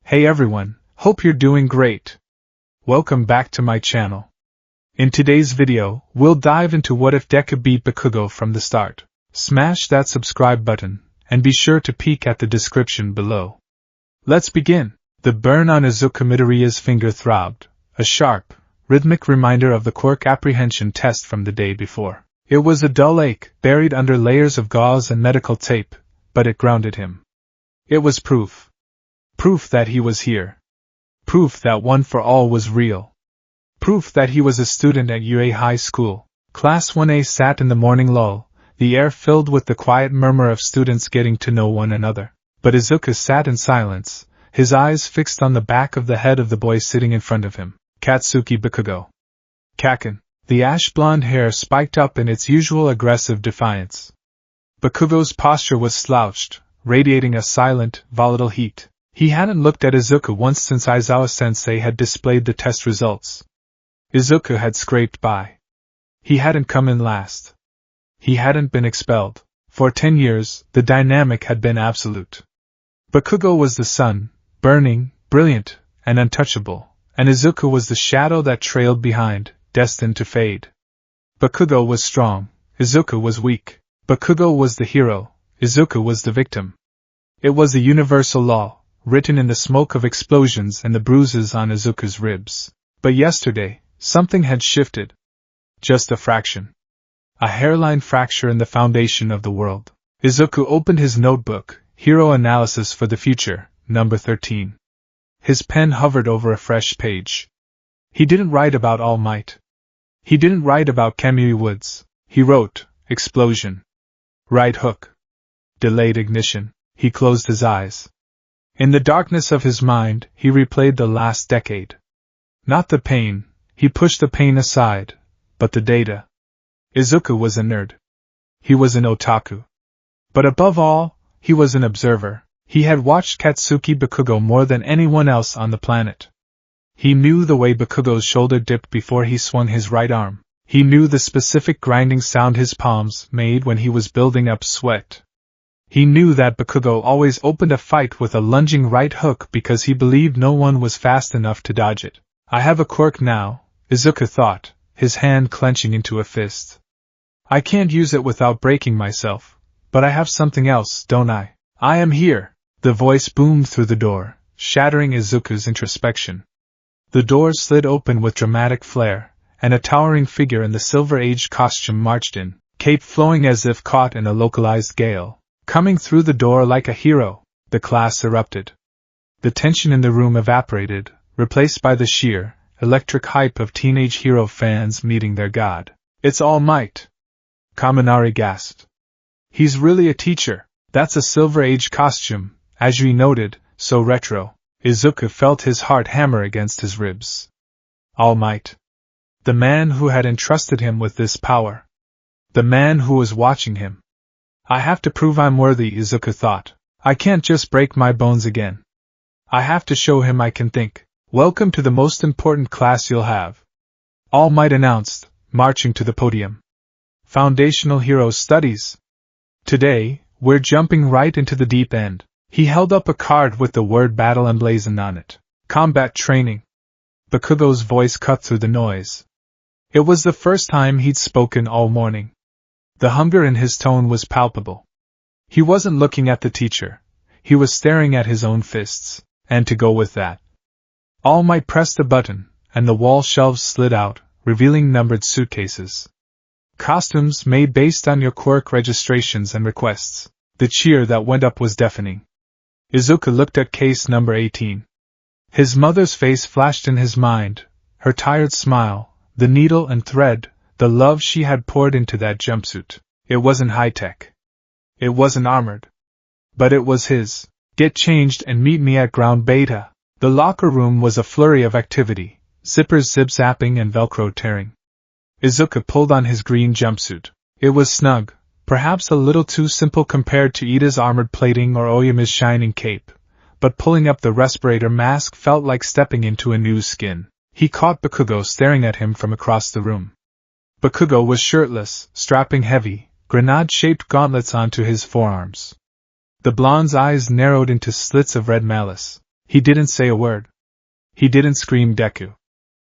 Hey everyone, hope you're doing great. Welcome back to my channel. In today's video, we'll dive into what if Deku beat Bakugo from the start. Smash that subscribe button, and be sure to peek at the description below. Let's begin. The burn on Izuku Midoriya's finger throbbed, a sharp, rhythmic reminder of the quirk apprehension test from the day before. It was a dull ache, buried under layers of gauze and medical tape, but it grounded him. It was proof. Proof that he was here. Proof that One for All was real. Proof that he was a student at UA High School. Class 1A sat in the morning lull, the air filled with the quiet murmur of students getting to know one another. But Izuku sat in silence, his eyes fixed on the back of the head of the boy sitting in front of him, Katsuki Bakugo. Kaken. The ash-blonde hair spiked up in its usual aggressive defiance. Bakugo's posture was slouched, radiating a silent, volatile heat. He hadn't looked at Izuku once since Aizawa-sensei had displayed the test results. Izuku had scraped by. He hadn't come in last. He hadn't been expelled. For 10 years, the dynamic had been absolute. Bakugo was the sun, burning, brilliant, and untouchable, and Izuku was the shadow that trailed behind, destined to fade. Bakugo was strong, Izuku was weak. Bakugo was the hero, Izuku was the victim. It was a universal law, written in the smoke of explosions and the bruises on Izuku's ribs. But yesterday, something had shifted. Just a fraction. A hairline fracture in the foundation of the world. Izuku opened his notebook, Hero Analysis for the Future, number 13. His pen hovered over a fresh page. He didn't write about All Might. He didn't write about Kamui Woods. He wrote, explosion. Right hook. Delayed ignition. He closed his eyes. In the darkness of his mind, he replayed the last decade. Not the pain, he pushed the pain aside, but the data. Izuku was a nerd. He was an otaku. But above all, he was an observer. He had watched Katsuki Bakugo more than anyone else on the planet. He knew the way Bakugo's shoulder dipped before he swung his right arm. He knew the specific grinding sound his palms made when he was building up sweat. He knew that Bakugo always opened a fight with a lunging right hook because he believed no one was fast enough to dodge it. I have a quirk now, Izuku thought, his hand clenching into a fist. I can't use it without breaking myself, but I have something else, don't I? I am here. The voice boomed through the door, shattering Izuku's introspection. The door slid open with dramatic flair, and a towering figure in the silver-aged costume marched in, cape flowing as if caught in a localized gale. Coming through the door like a hero, the class erupted. The tension in the room evaporated, replaced by the sheer, electric hype of teenage hero fans meeting their god. It's All Might! Kaminari gasped. He's really a teacher. That's a silver-age costume, Ajui noted, so retro. Izuku felt his heart hammer against his ribs. All Might. The man who had entrusted him with this power. The man who was watching him. I have to prove I'm worthy, Izuku thought. I can't just break my bones again. I have to show him I can think. Welcome to the most important class you'll have. All Might announced, marching to the podium. Foundational Hero Studies. Today, we're jumping right into the deep end. He held up a card with the word battle emblazoned on it. Combat training. Bakugo's voice cut through the noise. It was the first time he'd spoken all morning. The hunger in his tone was palpable. He wasn't looking at the teacher. He was staring at his own fists. And to go with that, All Might pressed a button, and the wall shelves slid out, revealing numbered suitcases. Costumes made based on your quirk registrations and requests. The cheer that went up was deafening. Izuku looked at case number 18. His mother's face flashed in his mind, her tired smile, the needle and thread, the love she had poured into that jumpsuit. It wasn't high-tech. It wasn't armored. But it was his. Get changed and meet me at ground beta. The locker room was a flurry of activity, zippers zip-zapping and Velcro tearing. Izuku pulled on his green jumpsuit. It was snug, perhaps a little too simple compared to Ida's armored plating or Oyama's shining cape, but pulling up the respirator mask felt like stepping into a new skin. He caught Bakugo staring at him from across the room. Bakugo was shirtless, strapping heavy, grenade-shaped gauntlets onto his forearms. The blonde's eyes narrowed into slits of red malice. He didn't say a word. He didn't scream Deku.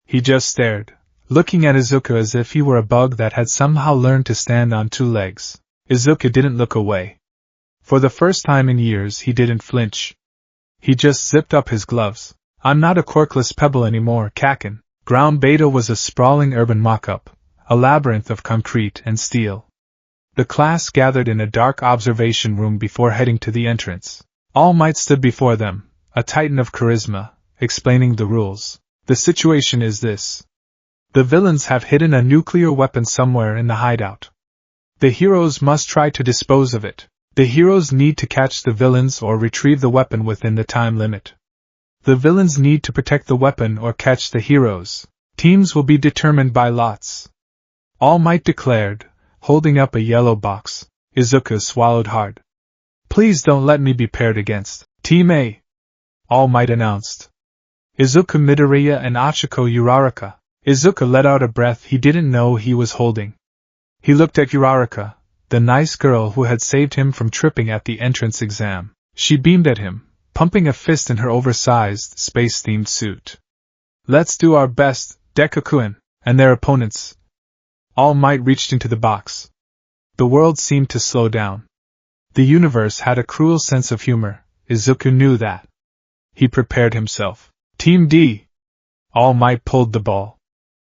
He just stared, looking at Izuku as if he were a bug that had somehow learned to stand on two legs. Izuku didn't look away. For the first time in years he didn't flinch. He just zipped up his gloves. I'm not a corkless pebble anymore, Kaken. Ground Beta was a sprawling urban mock-up, a labyrinth of concrete and steel. The class gathered in a dark observation room before heading to the entrance. All Might stood before them, a titan of charisma, explaining the rules. The situation is this. The villains have hidden a nuclear weapon somewhere in the hideout. The heroes must try to dispose of it. The heroes need to catch the villains or retrieve the weapon within the time limit. The villains need to protect the weapon or catch the heroes. Teams will be determined by lots. All Might declared, holding up a yellow box. Izuku swallowed hard. Please don't let me be paired against Team A. All Might announced. Izuku Midoriya and Achiko Uraraka. Izuku let out a breath he didn't know he was holding. He looked at Uraraka, the nice girl who had saved him from tripping at the entrance exam. She beamed at him, pumping a fist in her oversized, space-themed suit. Let's do our best, Deku-kun, and their opponents. All Might reached into the box. The world seemed to slow down. The universe had a cruel sense of humor. Izuku knew that. He prepared himself. Team D. All Might pulled the ball.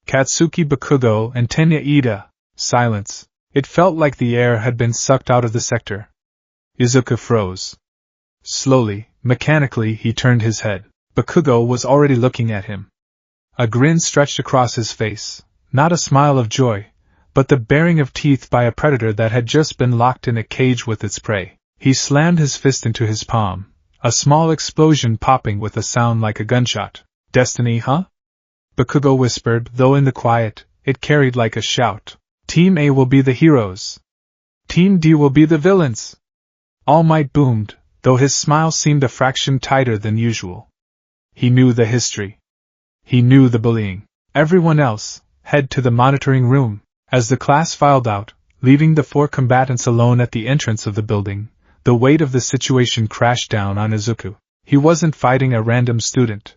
Katsuki Bakugo and Tenya Ida. Silence. It felt like the air had been sucked out of the sector. Izuku froze. Slowly, mechanically, he turned his head. Bakugo was already looking at him. A grin stretched across his face, not a smile of joy, but the baring of teeth by a predator that had just been locked in a cage with its prey. He slammed his fist into his palm, a small explosion popping with a sound like a gunshot. Destiny, huh? Bakugo whispered, though in the quiet, it carried like a shout. Team A will be the heroes. Team D will be the villains. All Might boomed, though his smile seemed a fraction tighter than usual. He knew the history. He knew the bullying. Everyone else, head to the monitoring room. As the class filed out, leaving the four combatants alone at the entrance of the building, the weight of the situation crashed down on Izuku. He wasn't fighting a random student.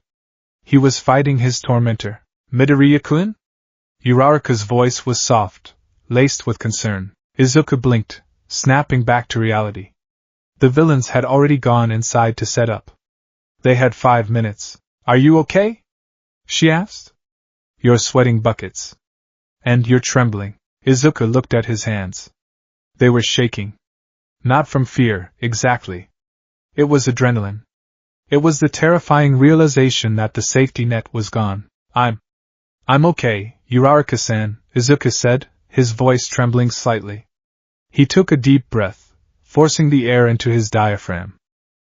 He was fighting his tormentor. Midoriya-kun? Uraraka's voice was soft, laced with concern. Izuku blinked, snapping back to reality. The villains had already gone inside to set up. They had 5 minutes. Are you okay? She asked. You're sweating buckets. And you're trembling. Izuku looked at his hands. They were shaking. Not from fear, exactly. It was adrenaline. It was the terrifying realization that the safety net was gone. I'm okay, Uraraka-san, Izuku said, his voice trembling slightly. He took a deep breath, forcing the air into his diaphragm.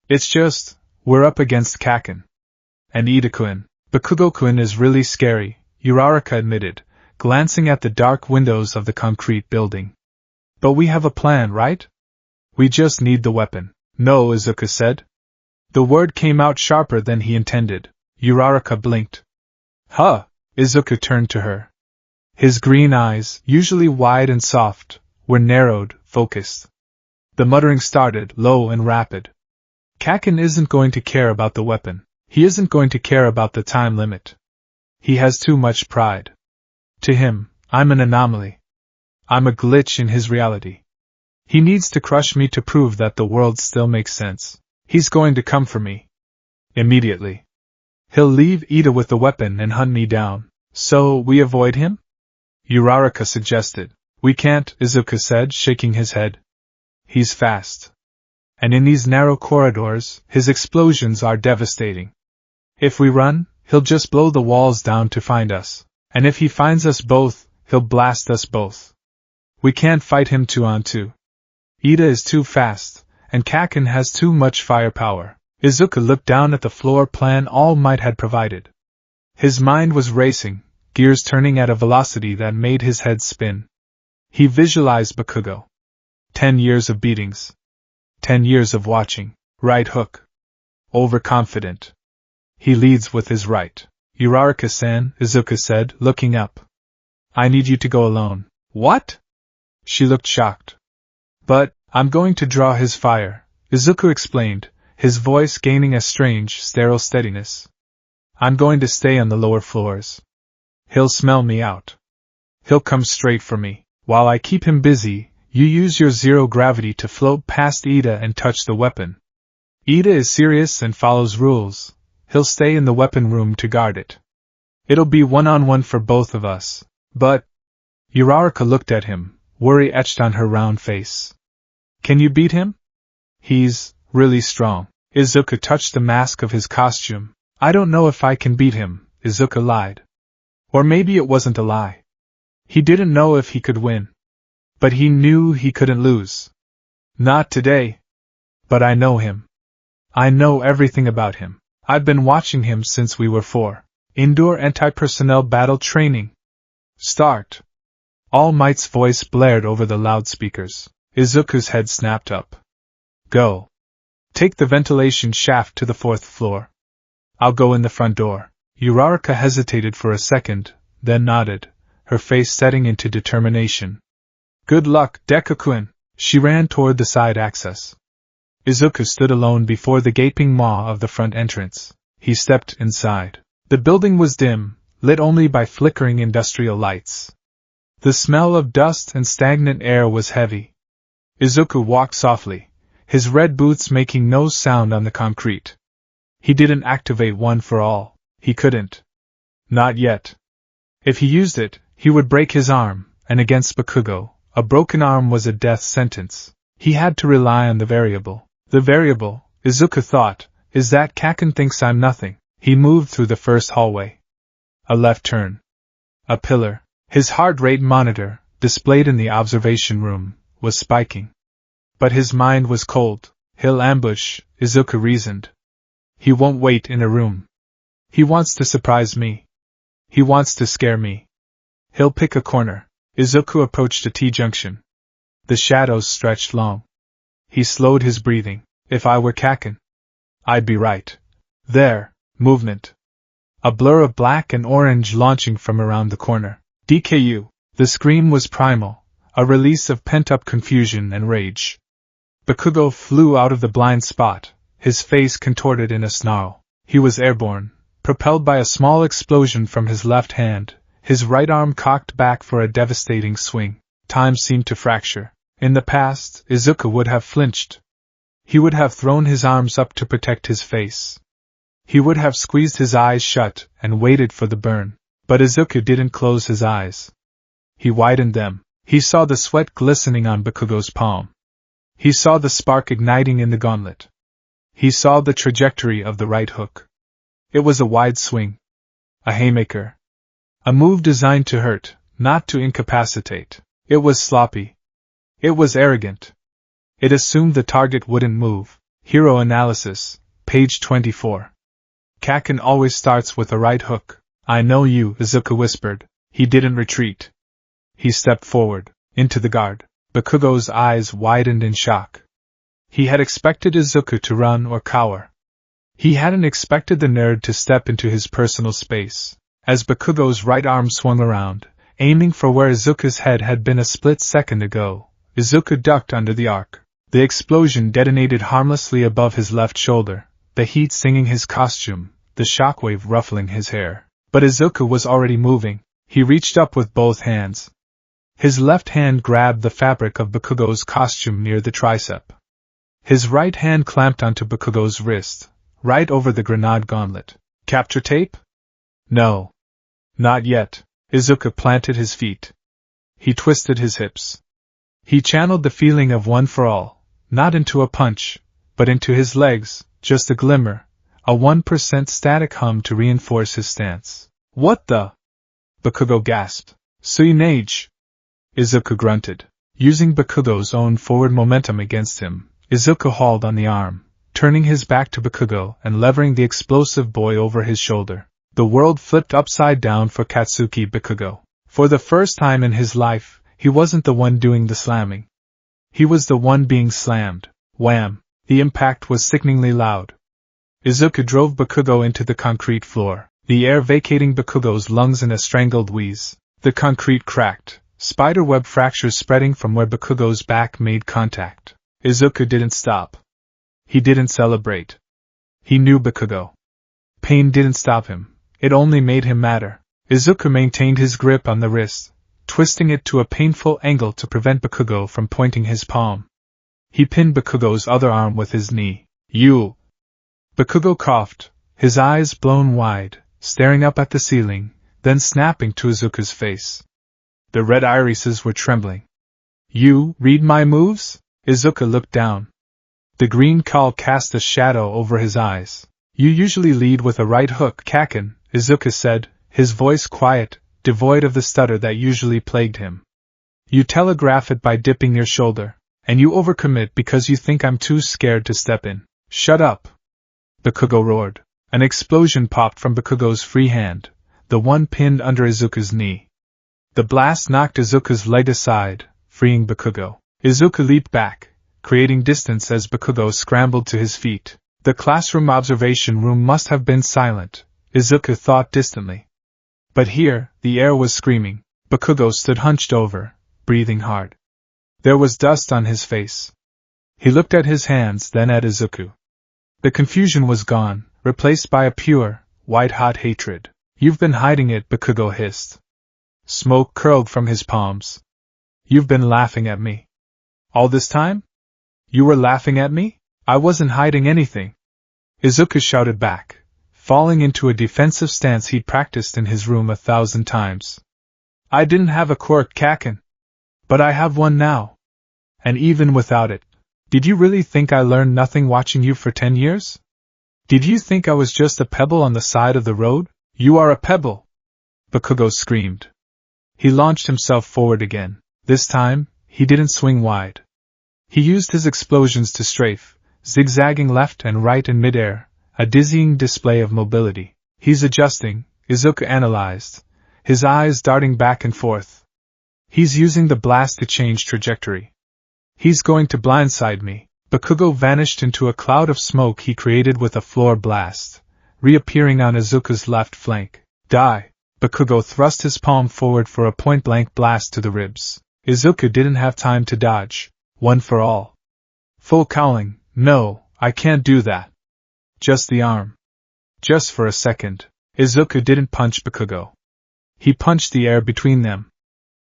It's just, we're up against Kaken. And Ida-kun. Bakugo-kun is really scary, Uraraka admitted, glancing at the dark windows of the concrete building. But we have a plan, right? We just need the weapon. No, Izuku said. The word came out sharper than he intended. Uraraka blinked. Huh! Izuku turned to her. His green eyes, usually wide and soft, were narrowed, focused. The muttering started, low and rapid. Kaken isn't going to care about the weapon. He isn't going to care about the time limit. He has too much pride. To him, I'm an anomaly. I'm a glitch in his reality. He needs to crush me to prove that the world still makes sense. He's going to come for me. Immediately. He'll leave Ida with the weapon and hunt me down. So, we avoid him? Uraraka suggested. We can't, Izuku said, shaking his head. He's fast. And in these narrow corridors, his explosions are devastating. If we run, he'll just blow the walls down to find us. And if he finds us both, he'll blast us both. We can't fight him 2-on-2. Ida is too fast, and Kaken has too much firepower. Izuku looked down at the floor plan All Might had provided. His mind was racing, gears turning at a velocity that made his head spin. He visualized Bakugo. 10 years of beatings. 10 years of watching. Right hook. Overconfident. He leads with his right. Uraraka-san, Izuku said, looking up. I need you to go alone. What? She looked shocked. But, I'm going to draw his fire, Izuku explained, his voice gaining a strange, sterile steadiness. I'm going to stay on the lower floors. He'll smell me out. He'll come straight for me. While I keep him busy, you use your zero gravity to float past Ida and touch the weapon. Ida is serious and follows rules. He'll stay in the weapon room to guard it. It'll be one-on-one for both of us. But... Uraraka looked at him, worry etched on her round face. Can you beat him? He's really strong. Izuku touched the mask of his costume. I don't know if I can beat him, Izuku lied. Or maybe it wasn't a lie. He didn't know if he could win. But he knew he couldn't lose. Not today. But I know him. I know everything about him. I've been watching him since we were 4. Indoor anti-personnel battle training. Start. All Might's voice blared over the loudspeakers. Izuku's head snapped up. Go. Take the ventilation shaft to the 4th floor. I'll go in the front door. Uraraka hesitated for a second, then nodded, her face setting into determination. Good luck, Deku-kun. She ran toward the side access. Izuku stood alone before the gaping maw of the front entrance. He stepped inside. The building was dim, lit only by flickering industrial lights. The smell of dust and stagnant air was heavy. Izuku walked softly, his red boots making no sound on the concrete. He didn't activate one for all. He couldn't. Not yet. If he used it, he would break his arm, and against Bakugo, a broken arm was a death sentence. He had to rely on the variable. The variable, Izuku thought, is that Kaken thinks I'm nothing. He moved through the first hallway. A left turn. A pillar. His heart rate monitor, displayed in the observation room, was spiking. But his mind was cold. He'll ambush, Izuku reasoned. He won't wait in a room. He wants to surprise me. He wants to scare me. He'll pick a corner. Izuku approached a T-junction. The shadows stretched long. He slowed his breathing. If I were Kaken, I'd be right. There. Movement. A blur of black and orange launching from around the corner. DKU. The scream was primal, a release of pent-up confusion and rage. Bakugo flew out of the blind spot, his face contorted in a snarl. He was airborne, propelled by a small explosion from his left hand, his right arm cocked back for a devastating swing. Time seemed to fracture. In the past, Izuku would have flinched. He would have thrown his arms up to protect his face. He would have squeezed his eyes shut and waited for the burn. But Izuku didn't close his eyes. He widened them. He saw the sweat glistening on Bakugo's palm. He saw the spark igniting in the gauntlet. He saw the trajectory of the right hook. It was a wide swing. A haymaker. A move designed to hurt, not to incapacitate. It was sloppy. It was arrogant. It assumed the target wouldn't move. Hero Analysis, page 24. Kaken always starts with a right hook. I know you, Izuku whispered. He didn't retreat. He stepped forward, into the guard. Bakugo's eyes widened in shock. He had expected Izuku to run or cower. He hadn't expected the nerd to step into his personal space. As Bakugo's right arm swung around, aiming for where Izuku's head had been a split second ago, Izuku ducked under the arc. The explosion detonated harmlessly above his left shoulder, the heat singing his costume, the shockwave ruffling his hair. But Izuku was already moving. He reached up with both hands. His left hand grabbed the fabric of Bakugo's costume near the tricep. His right hand clamped onto Bakugo's wrist, right over the grenade gauntlet. Capture tape? No. Not yet. Izuku planted his feet. He twisted his hips. He channeled the feeling of one for all, not into a punch, but into his legs, just a glimmer. A 1% static hum to reinforce his stance. What the? Bakugo gasped. Suinage! Izuku grunted. Using Bakugo's own forward momentum against him, Izuku hauled on the arm, turning his back to Bakugo and levering the explosive boy over his shoulder. The world flipped upside down for Katsuki Bakugo. For the first time in his life, he wasn't the one doing the slamming. He was the one being slammed. Wham! The impact was sickeningly loud. Izuku drove Bakugo into the concrete floor, the air vacating Bakugo's lungs in a strangled wheeze. The concrete cracked, spiderweb fractures spreading from where Bakugo's back made contact. Izuku didn't stop. He didn't celebrate. He knew Bakugo. Pain didn't stop him, it only made him madder. Izuku maintained his grip on the wrist, twisting it to a painful angle to prevent Bakugo from pointing his palm. He pinned Bakugo's other arm with his knee. You! Bakugo coughed, his eyes blown wide, staring up at the ceiling, then snapping to Izuku's face. The red irises were trembling. You read my moves? Izuku looked down. The green cowl cast a shadow over his eyes. You usually lead with a right hook, Kaken, Izuku said, his voice quiet, devoid of the stutter that usually plagued him. You telegraph it by dipping your shoulder, and you overcommit because you think I'm too scared to step in. Shut up! Bakugo roared. An explosion popped from Bakugo's free hand, the one pinned under Izuku's knee. The blast knocked Izuku's leg aside, freeing Bakugo. Izuku leaped back, creating distance as Bakugo scrambled to his feet. The classroom observation room must have been silent, Izuku thought distantly. But here, the air was screaming. Bakugo stood hunched over, breathing hard. There was dust on his face. He looked at his hands, then at Izuku. The confusion was gone, replaced by a pure, white-hot hatred. You've been hiding it, Bakugo hissed. Smoke curled from his palms. You've been laughing at me. All this time? You were laughing at me? I wasn't hiding anything. Izuku shouted back, falling into a defensive stance he'd practiced in his room 1,000 times. I didn't have a quirk, Kaken. But I have one now. And even without it, did you really think I learned nothing watching you for 10 years? Did you think I was just a pebble on the side of the road? You are a pebble! Bakugo screamed. He launched himself forward again. This time, he didn't swing wide. He used his explosions to strafe, zigzagging left and right in midair, a dizzying display of mobility. He's adjusting, Izuku analyzed, his eyes darting back and forth. He's using the blast to change trajectory. He's going to blindside me. Bakugo vanished into a cloud of smoke he created with a floor blast, reappearing on Izuku's left flank. Die! Bakugo thrust his palm forward for a point-blank blast to the ribs. Izuku didn't have time to dodge. One for all. Full cowling. No, I can't do that. Just the arm. Just for a second. Izuku didn't punch Bakugo. He punched the air between them.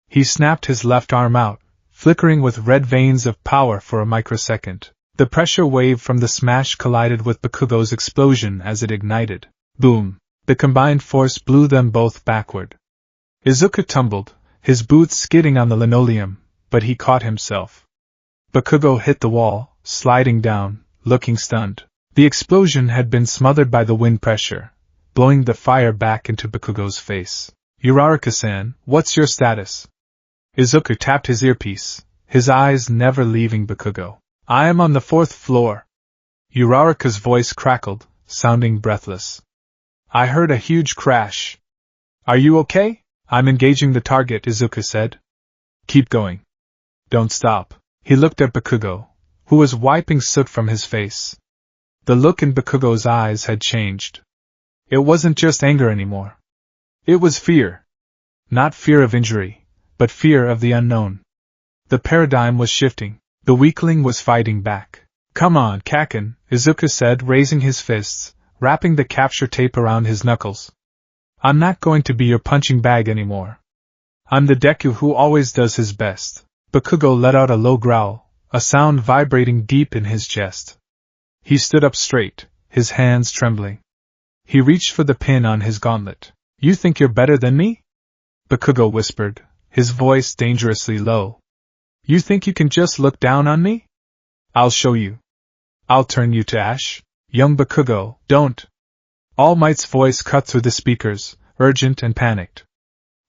He snapped his left arm out, flickering with red veins of power for a microsecond. The pressure wave from the smash collided with Bakugo's explosion as it ignited. Boom! The combined force blew them both backward. Izuku tumbled, his boots skidding on the linoleum, but he caught himself. Bakugo hit the wall, sliding down, looking stunned. The explosion had been smothered by the wind pressure, blowing the fire back into Bakugo's face. Uraraka-san, what's your status? Izuku tapped his earpiece, his eyes never leaving Bakugo. I am on the 4th floor. Uraraka's voice crackled, sounding breathless. I heard a huge crash. Are you okay? I'm engaging the target, Izuku said. Keep going. Don't stop. He looked at Bakugo, who was wiping soot from his face. The look in Bakugo's eyes had changed. It wasn't just anger anymore. It was fear. Not fear of injury, but fear of the unknown. The paradigm was shifting. The weakling was fighting back. Come on, Kaken, Izuku said, raising his fists, wrapping the capture tape around his knuckles. I'm not going to be your punching bag anymore. I'm the Deku who always does his best. Bakugo let out a low growl, a sound vibrating deep in his chest. He stood up straight, his hands trembling. He reached for the pin on his gauntlet. You think you're better than me? Bakugo whispered, his voice dangerously low. You think you can just look down on me? I'll show you. I'll turn you to ash. Young Bakugo, don't. All Might's voice cut through the speakers, urgent and panicked.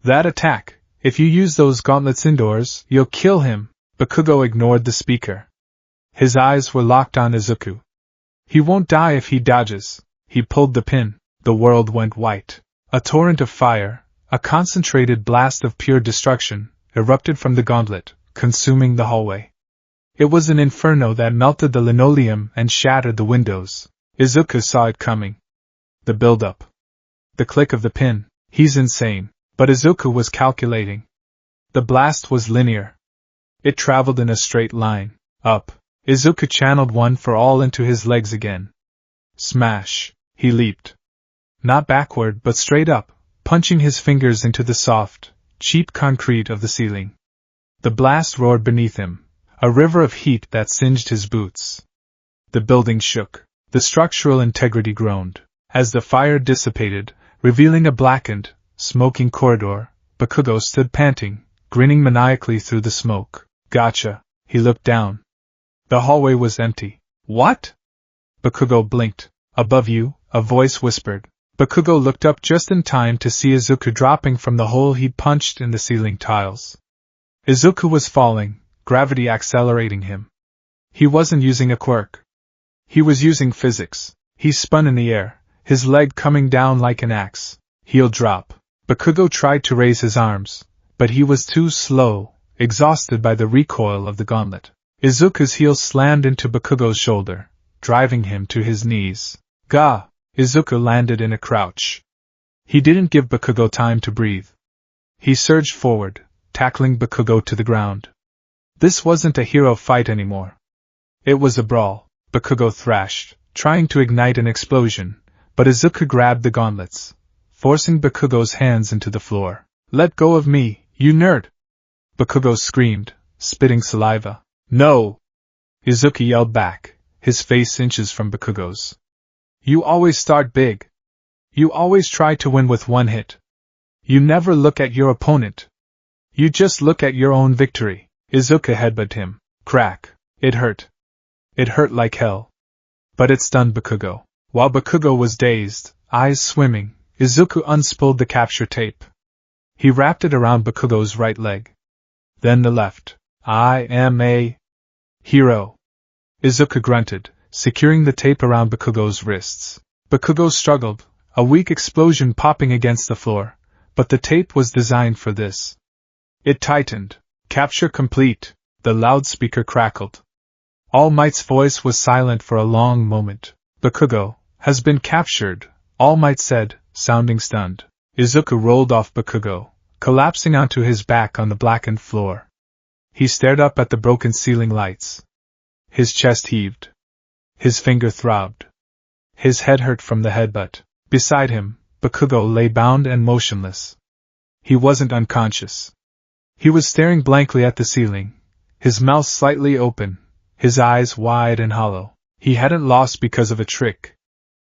That attack, if you use those gauntlets indoors, you'll kill him. Bakugo ignored the speaker. His eyes were locked on Izuku. He won't die if he dodges. He pulled the pin. The world went white. A torrent of fire, a concentrated blast of pure destruction, erupted from the gauntlet, consuming the hallway. It was an inferno that melted the linoleum and shattered the windows. Izuku saw it coming. The build-up. The click of the pin. He's insane. But Izuku was calculating. The blast was linear. It traveled in a straight line. Up. Izuku channeled one for all into his legs again. Smash! He leaped. Not backward but straight up, punching his fingers into the soft, cheap concrete of the ceiling. The blast roared beneath him, a river of heat that singed his boots. The building shook. The structural integrity groaned. As the fire dissipated, revealing a blackened, smoking corridor, Bakugo stood panting, grinning maniacally through the smoke. Gotcha. He looked down. The hallway was empty. What? Bakugo blinked. Above you, a voice whispered. Bakugo looked up just in time to see Izuku dropping from the hole he'd punched in the ceiling tiles. Izuku was falling, gravity accelerating him. He wasn't using a quirk. He was using physics. He spun in the air, his leg coming down like an axe. Heel drop. Bakugo tried to raise his arms, but he was too slow, exhausted by the recoil of the gauntlet. Izuku's heel slammed into Bakugo's shoulder, driving him to his knees. Gah! Izuku landed in a crouch. He didn't give Bakugo time to breathe. He surged forward, tackling Bakugo to the ground. This wasn't a hero fight anymore. It was a brawl. Bakugo thrashed, trying to ignite an explosion, but Izuku grabbed the gauntlets, forcing Bakugo's hands into the floor. Let go of me, you nerd! Bakugo screamed, spitting saliva. No! Izuku yelled back, his face inches from Bakugo's. You always start big. You always try to win with one hit. You never look at your opponent. You just look at your own victory. Izuku headbutted him. Crack. It hurt. It hurt like hell. But it stunned Bakugo. While Bakugo was dazed, eyes swimming, Izuku unspooled the capture tape. He wrapped it around Bakugo's right leg. Then the left. I am a hero. Izuku grunted, securing the tape around Bakugo's wrists. Bakugo struggled, a weak explosion popping against the floor, but the tape was designed for this. It tightened. Capture complete, the loudspeaker crackled. All Might's voice was silent for a long moment. Bakugo has been captured, All Might said, sounding stunned. Izuku rolled off Bakugo, collapsing onto his back on the blackened floor. He stared up at the broken ceiling lights. His chest heaved. His finger throbbed. His head hurt from the headbutt. Beside him, Bakugo lay bound and motionless. He wasn't unconscious. He was staring blankly at the ceiling, his mouth slightly open, his eyes wide and hollow. He hadn't lost because of a trick.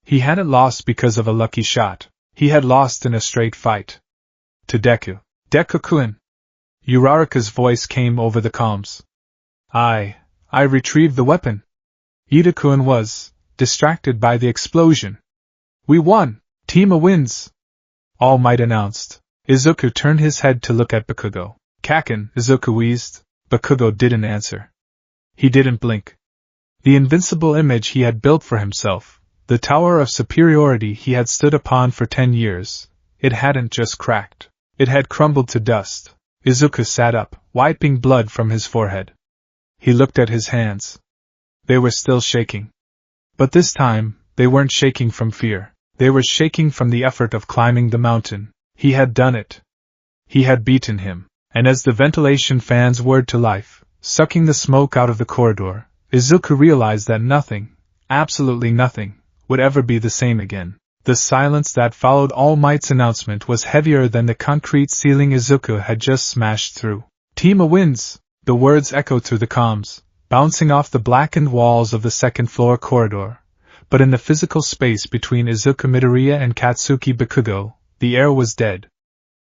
He hadn't lost because of a lucky shot. He had lost in a straight fight. To Deku. Deku-kun! Uraraka's voice came over the comms. I retrieved the weapon. Ida-kun was distracted by the explosion. We won! Team wins! All Might announced. Izuku turned his head to look at Bakugo. Kaken, Izuku wheezed. Bakugo didn't answer. He didn't blink. The invincible image he had built for himself, the tower of superiority he had stood upon for 10 years, it hadn't just cracked. It had crumbled to dust. Izuku sat up, wiping blood from his forehead. He looked at his hands. They were still shaking. But this time, they weren't shaking from fear. They were shaking from the effort of climbing the mountain. He had done it. He had beaten him. And as the ventilation fans whirred to life, sucking the smoke out of the corridor, Izuku realized that nothing, absolutely nothing, would ever be the same again. The silence that followed All Might's announcement was heavier than the concrete ceiling Izuku had just smashed through. Team wins! The words echoed through the comms, bouncing off the blackened walls of the second-floor corridor. But in the physical space between Izuku Midoriya and Katsuki Bakugo, the air was dead.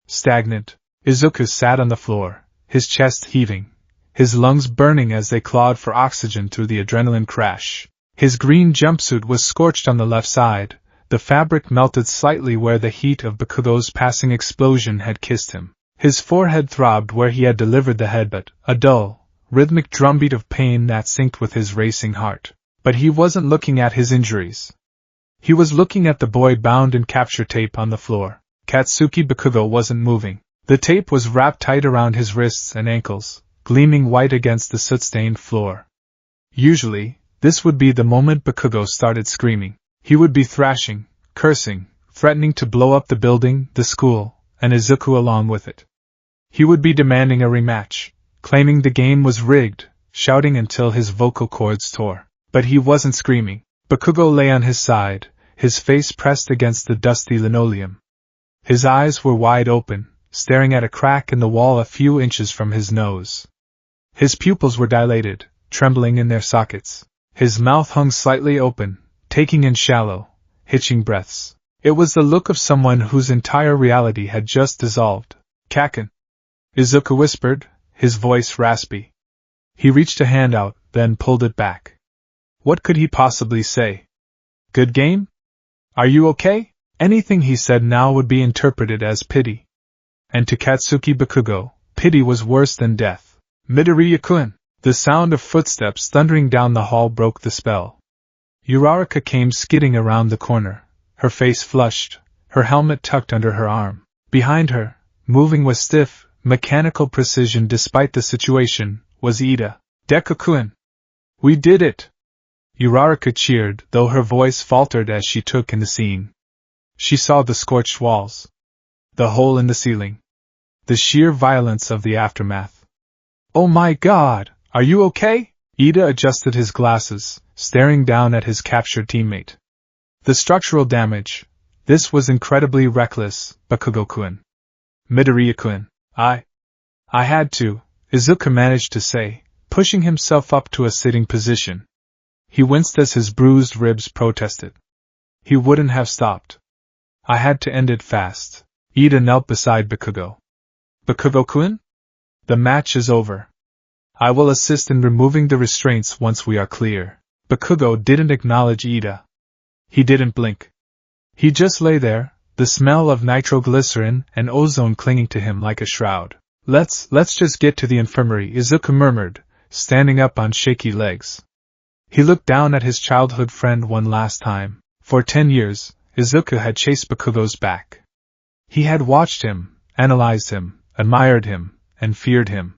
Stagnant. Izuku sat on the floor, his chest heaving, his lungs burning as they clawed for oxygen through the adrenaline crash. His green jumpsuit was scorched on the left side, the fabric melted slightly where the heat of Bakugo's passing explosion had kissed him. His forehead throbbed where he had delivered the headbutt, a dull, rhythmic drumbeat of pain that synced with his racing heart. But he wasn't looking at his injuries. He was looking at the boy bound in capture tape on the floor. Katsuki Bakugo wasn't moving. The tape was wrapped tight around his wrists and ankles, gleaming white against the soot-stained floor. Usually, this would be the moment Bakugo started screaming. He would be thrashing, cursing, threatening to blow up the building, the school, and Izuku along with it. He would be demanding a rematch, claiming the game was rigged, shouting until his vocal cords tore. But he wasn't screaming. Bakugo lay on his side, his face pressed against the dusty linoleum. His eyes were wide open, staring at a crack in the wall a few inches from his nose. His pupils were dilated, trembling in their sockets. His mouth hung slightly open, taking in shallow, hitching breaths. It was the look of someone whose entire reality had just dissolved. "Kaken," Izuku whispered, his voice raspy. He reached a hand out, then pulled it back. What could he possibly say? "Good game? Are you okay?" Anything he said now would be interpreted as pity. And to Katsuki Bakugo, pity was worse than death. "Midoriya-kun!" The sound of footsteps thundering down the hall broke the spell. Uraraka came skidding around the corner, her face flushed, her helmet tucked under her arm. Behind her, moving with stiff, mechanical precision despite the situation, was Ida. "Deku-kun! We did it!" Uraraka cheered, though her voice faltered as she took in the scene. She saw the scorched walls, the hole in the ceiling, the sheer violence of the aftermath. "Oh my God, are you okay?" Ida adjusted his glasses, staring down at his captured teammate. "The structural damage. This was incredibly reckless, Bakugo-kun." "Midoriya-kun, I had to," Izuku managed to say, pushing himself up to a sitting position. He winced as his bruised ribs protested. He wouldn't have stopped. "I had to end it fast." Ida knelt beside Bakugo. "Bakugo-kun? The match is over. I will assist in removing the restraints once we are clear." Bakugo didn't acknowledge Ida. He didn't blink. He just lay there, the smell of nitroglycerin and ozone clinging to him like a shroud. Let's just get to the infirmary," Izuku murmured, standing up on shaky legs. He looked down at his childhood friend one last time. For 10 years, Izuku had chased Bakugo's back. He had watched him, analyzed him, admired him, and feared him.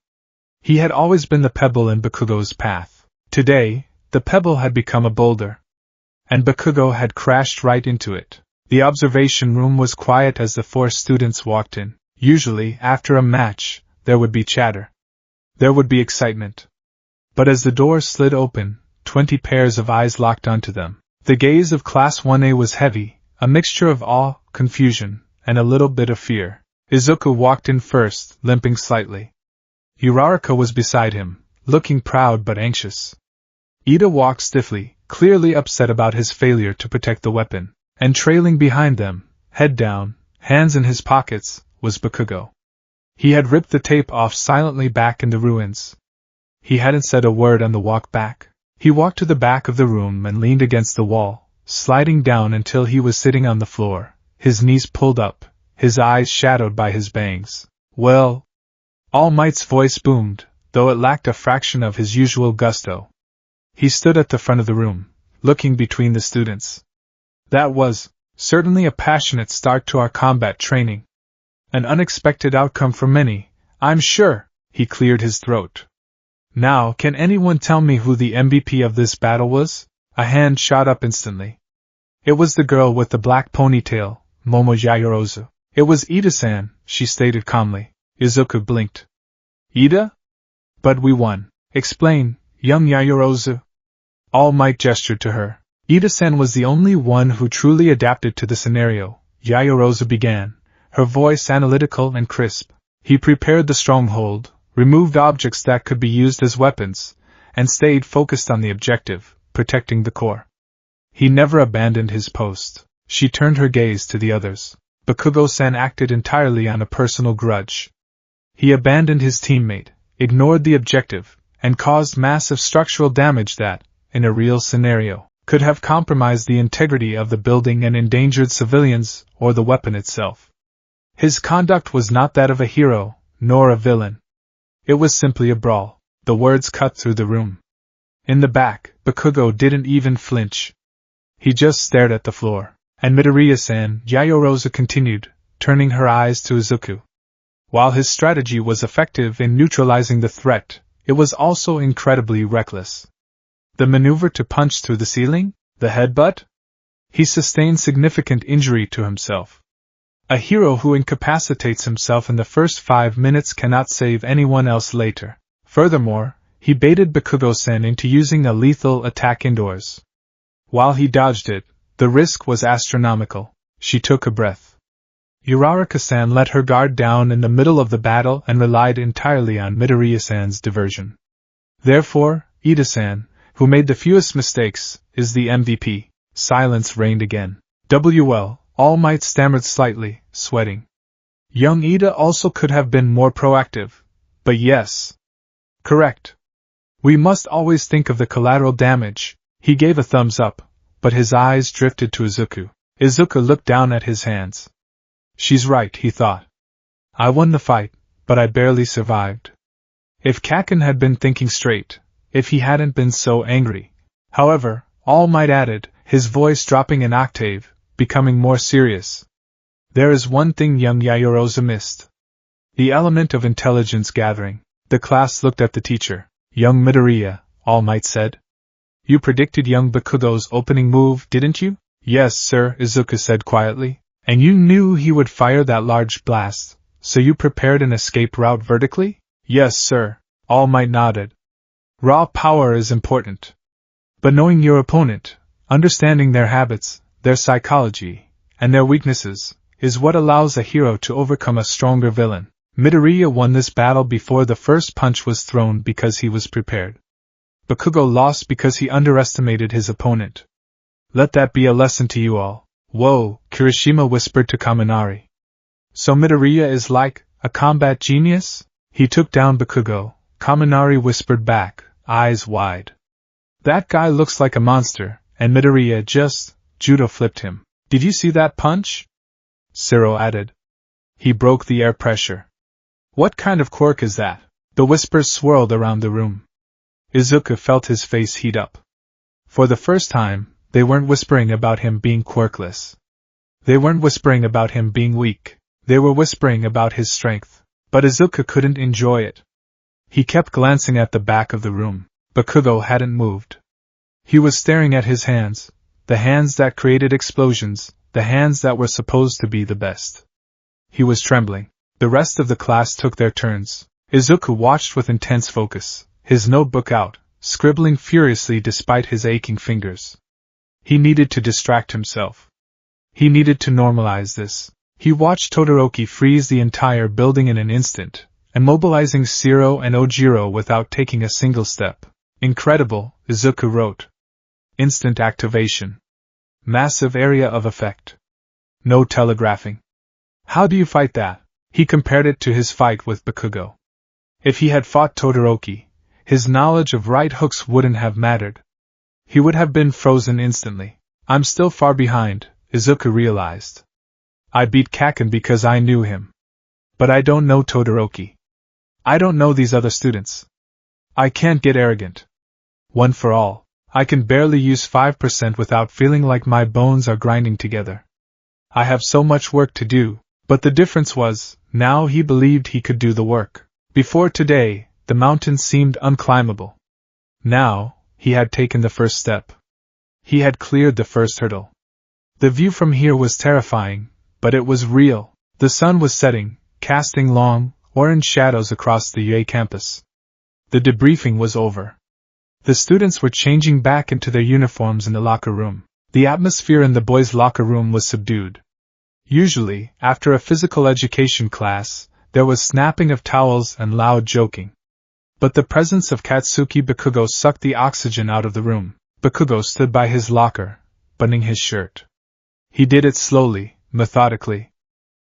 He had always been the pebble in Bakugo's path. Today, the pebble had become a boulder. And Bakugo had crashed right into it. The observation room was quiet as the 4 students walked in. Usually, after a match, there would be chatter. There would be excitement. But as the door slid open, 20 pairs of eyes locked onto them. The gaze of Class 1A was heavy, a mixture of awe, confusion, and a little bit of fear. Izuku walked in first, limping slightly. Uraraka was beside him, looking proud but anxious. Ida walked stiffly, clearly upset about his failure to protect the weapon. And trailing behind them, head down, hands in his pockets, was Bakugo. He had ripped the tape off silently back in the ruins. He hadn't said a word on the walk back. He walked to the back of the room and leaned against the wall, sliding down until he was sitting on the floor, his knees pulled up, his eyes shadowed by his bangs. "Well?" All Might's voice boomed, though it lacked a fraction of his usual gusto. He stood at the front of the room, looking between the students. "That was, certainly a passionate start to our combat training. An unexpected outcome for many, I'm sure," he cleared his throat. "Now, can anyone tell me who the MVP of this battle was?" A hand shot up instantly. It was the girl with the black ponytail, Momo Yaoyorozu. "It was Ida-san," she stated calmly. Izuku blinked. "Ida? But we won. Explain, young Yaoyorozu." All Might gestured to her. Ida-san was the only one who truly adapted to the scenario, Yaoyorozu began, her voice analytical and crisp. "He prepared the stronghold, removed objects that could be used as weapons, and stayed focused on the objective, protecting the core. He never abandoned his post." She turned her gaze to the others. "Bakugo-san acted entirely on a personal grudge. He abandoned his teammate, ignored the objective, and caused massive structural damage that, in a real scenario, could have compromised the integrity of the building and endangered civilians or the weapon itself. His conduct was not that of a hero, nor a villain. It was simply a brawl." The words cut through the room. In the back, Bakugo didn't even flinch. He just stared at the floor. "And Midoriya-san," Yaoyorozu continued, turning her eyes to Izuku. "While his strategy was effective in neutralizing the threat, it was also incredibly reckless. The maneuver to punch through the ceiling? The headbutt? He sustained significant injury to himself. A hero who incapacitates himself in the first 5 minutes cannot save anyone else later. Furthermore, He baited Bakugo-sen into using a lethal attack indoors. While he dodged it, the risk was astronomical. She took a breath. Uraraka-san let her guard down in the middle of the battle and relied entirely on Midoriya-san's diversion. Therefore, Ida-san, who made the fewest mistakes, is the MVP. Silence reigned again. WL, All Might stammered slightly, sweating. Young Ida also could have been more proactive, but yes. Correct. We must always think of the collateral damage. He gave a thumbs up, but his eyes drifted to Izuku. Izuku looked down at his hands. She's right, he thought. I won the fight, but I barely survived. If Kaken had been thinking straight, if he hadn't been so angry. However, All Might added, his voice dropping an octave, becoming more serious. There is one thing young Yaoyorozu missed. The element of intelligence gathering. The class looked at the teacher. Young Midoriya, All Might said. You predicted young Bakugo's opening move, didn't you? Yes, sir, Izuku said quietly. And you knew he would fire that large blast, so you prepared an escape route vertically? Yes, sir, All Might nodded. Raw power is important. But knowing your opponent, understanding their habits, their psychology, and their weaknesses, is what allows a hero to overcome a stronger villain. Midoriya won this battle before the first punch was thrown because he was prepared. Bakugo lost because he underestimated his opponent. Let that be a lesson to you all. Whoa, Kirishima whispered to Kaminari. So Midoriya is like a combat genius? He took down Bakugo, Kaminari whispered back, eyes wide. That guy looks like a monster, and Midoriya just judo flipped him. Did you see that punch? Siro added. He broke the air pressure. What kind of quirk is that? The whispers swirled around the room. Izuku felt his face heat up. For the first time, they weren't whispering about him being quirkless. They weren't whispering about him being weak. They were whispering about his strength. But Izuku couldn't enjoy it. He kept glancing at the back of the room. Bakugo hadn't moved. He was staring at his hands, the hands that created explosions, the hands that were supposed to be the best. He was trembling. The rest of the class took their turns. Izuku watched with intense focus, his notebook out, scribbling furiously despite his aching fingers. He needed to distract himself. He needed to normalize this. He watched Todoroki freeze the entire building in an instant, immobilizing Siro and Ojiro without taking a single step. Incredible, Izuku wrote. Instant activation. Massive area of effect. No telegraphing. How do you fight that? He compared it to his fight with Bakugo. If he had fought Todoroki, his knowledge of right hooks wouldn't have mattered. He would have been frozen instantly. I'm still far behind, Izuku realized. I beat Kaken because I knew him. But I don't know Todoroki. I don't know these other students. I can't get arrogant. One for all, I can barely use 5% without feeling like my bones are grinding together. I have so much work to do, but the difference was, now he believed he could do the work. Before today, the mountain seemed unclimbable. Now, he had taken the first step. He had cleared the first hurdle. The view from here was terrifying, but it was real. The sun was setting, casting long, orange shadows across the UA campus. The debriefing was over. The students were changing back into their uniforms in the locker room. The atmosphere in the boys' locker room was subdued. Usually, after a physical education class, there was snapping of towels and loud joking. But the presence of Katsuki Bakugo sucked the oxygen out of the room. Bakugo stood by his locker, buttoning his shirt. He did it slowly, methodically.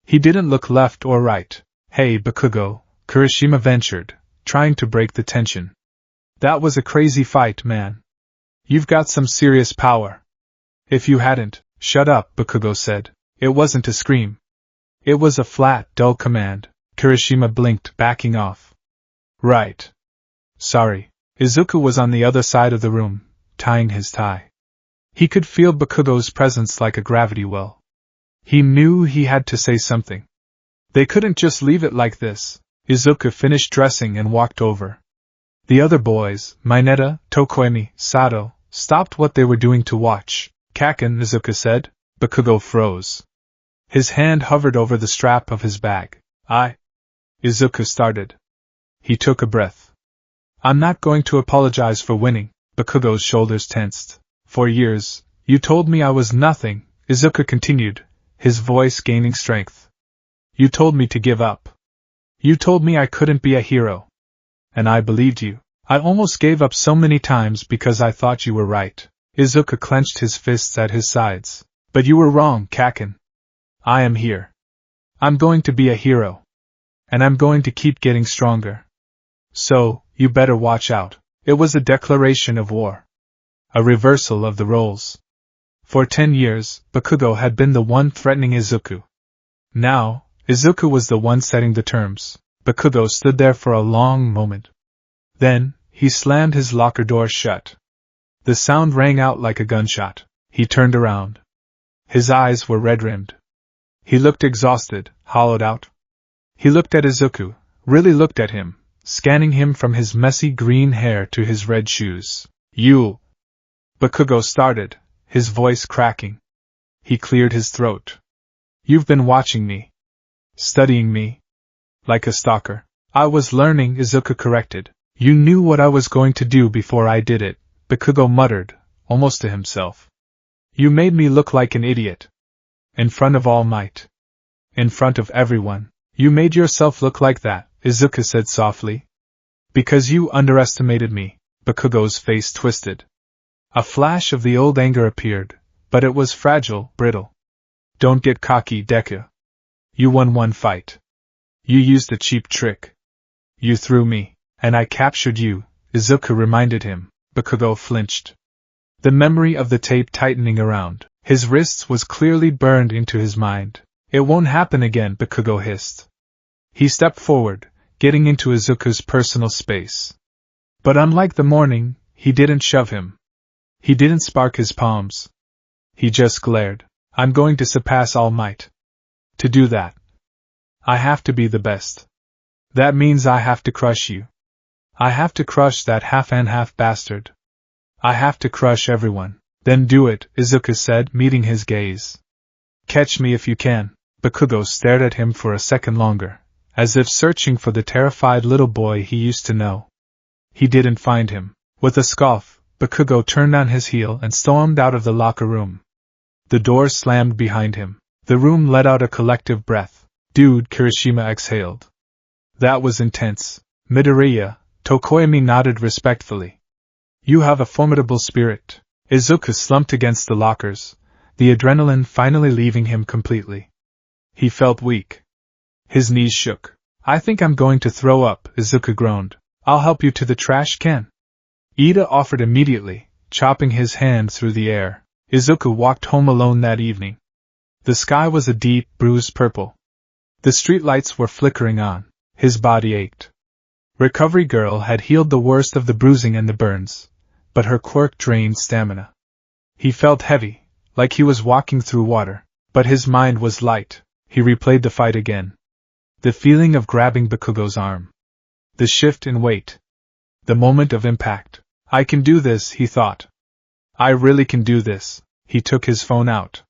He didn't look left or right. Hey, Bakugo, Kirishima ventured, trying to break the tension. That was a crazy fight, man. You've got some serious power. If you hadn't, shut up, Bakugo said. It wasn't a scream. It was a flat, dull command. Kirishima blinked, backing off. Right. Sorry. Izuku was on the other side of the room, tying his tie. He could feel Bakugo's presence like a gravity well. He knew he had to say something. They couldn't just leave it like this. Izuku finished dressing and walked over. The other boys, Mineta, Tokoemi, Sato, stopped what they were doing to watch. Kaken, Izuku said. Bakugo froze. His hand hovered over the strap of his bag. Izuku started. He took a breath. I'm not going to apologize for winning. Bakugo's shoulders tensed. For years, you told me I was nothing, Izuku continued, his voice gaining strength. You told me to give up. You told me I couldn't be a hero. And I believed you. I almost gave up so many times because I thought you were right. Izuku clenched his fists at his sides. But you were wrong, Kaken. I am here. I'm going to be a hero. And I'm going to keep getting stronger. So, you better watch out. It was a declaration of war. A reversal of the roles. For 10 years, Bakugo had been the one threatening Izuku. Now, Izuku was the one setting the terms. Bakugo stood there for a long moment. Then, he slammed his locker door shut. The sound rang out like a gunshot. He turned around. His eyes were red-rimmed. He looked exhausted, hollowed out. He looked at Izuku, really looked at him, scanning him from his messy green hair to his red shoes. You! Bakugo started, his voice cracking. He cleared his throat. You've been watching me. Studying me. Like a stalker. I was learning, Izuku corrected. You knew what I was going to do before I did it, Bakugo muttered, almost to himself. You made me look like an idiot. In front of All Might. In front of everyone. You made yourself look like that, Izuku said softly. Because you underestimated me. Bakugo's face twisted. A flash of the old anger appeared, but it was fragile, brittle. Don't get cocky, Deku. You won one fight. You used a cheap trick. You threw me, and I captured you, Izuku reminded him. Bakugo flinched. The memory of the tape tightening around his wrists was clearly burned into his mind. It won't happen again, Bakugo hissed. He stepped forward, getting into Izuku's personal space. But unlike the morning, he didn't shove him. He didn't spark his palms. He just glared. I'm going to surpass All Might. To do that, I have to be the best. That means I have to crush you. I have to crush that half-and-half bastard. I have to crush everyone. Then do it, Izuku said, meeting his gaze. Catch me if you can. Bakugo stared at him for a second longer, as if searching for the terrified little boy he used to know. He didn't find him. With a scoff, Bakugo turned on his heel and stormed out of the locker room. The door slammed behind him. The room let out a collective breath. Dude, Kirishima exhaled. That was intense. Midoriya, Tokoyami nodded respectfully. You have a formidable spirit. Izuku slumped against the lockers, the adrenaline finally leaving him completely. He felt weak. His knees shook. I think I'm going to throw up, Izuku groaned. I'll help you to the trash can. Ida offered immediately, chopping his hand through the air. Izuku walked home alone that evening. The sky was a deep, bruised purple. The streetlights were flickering on. His body ached. Recovery Girl had healed the worst of the bruising and the burns, but her quirk drained stamina. He felt heavy, like he was walking through water, but his mind was light. He replayed the fight again. The feeling of grabbing Bakugo's arm. The shift in weight. The moment of impact. I can do this, he thought. I really can do this. He took his phone out.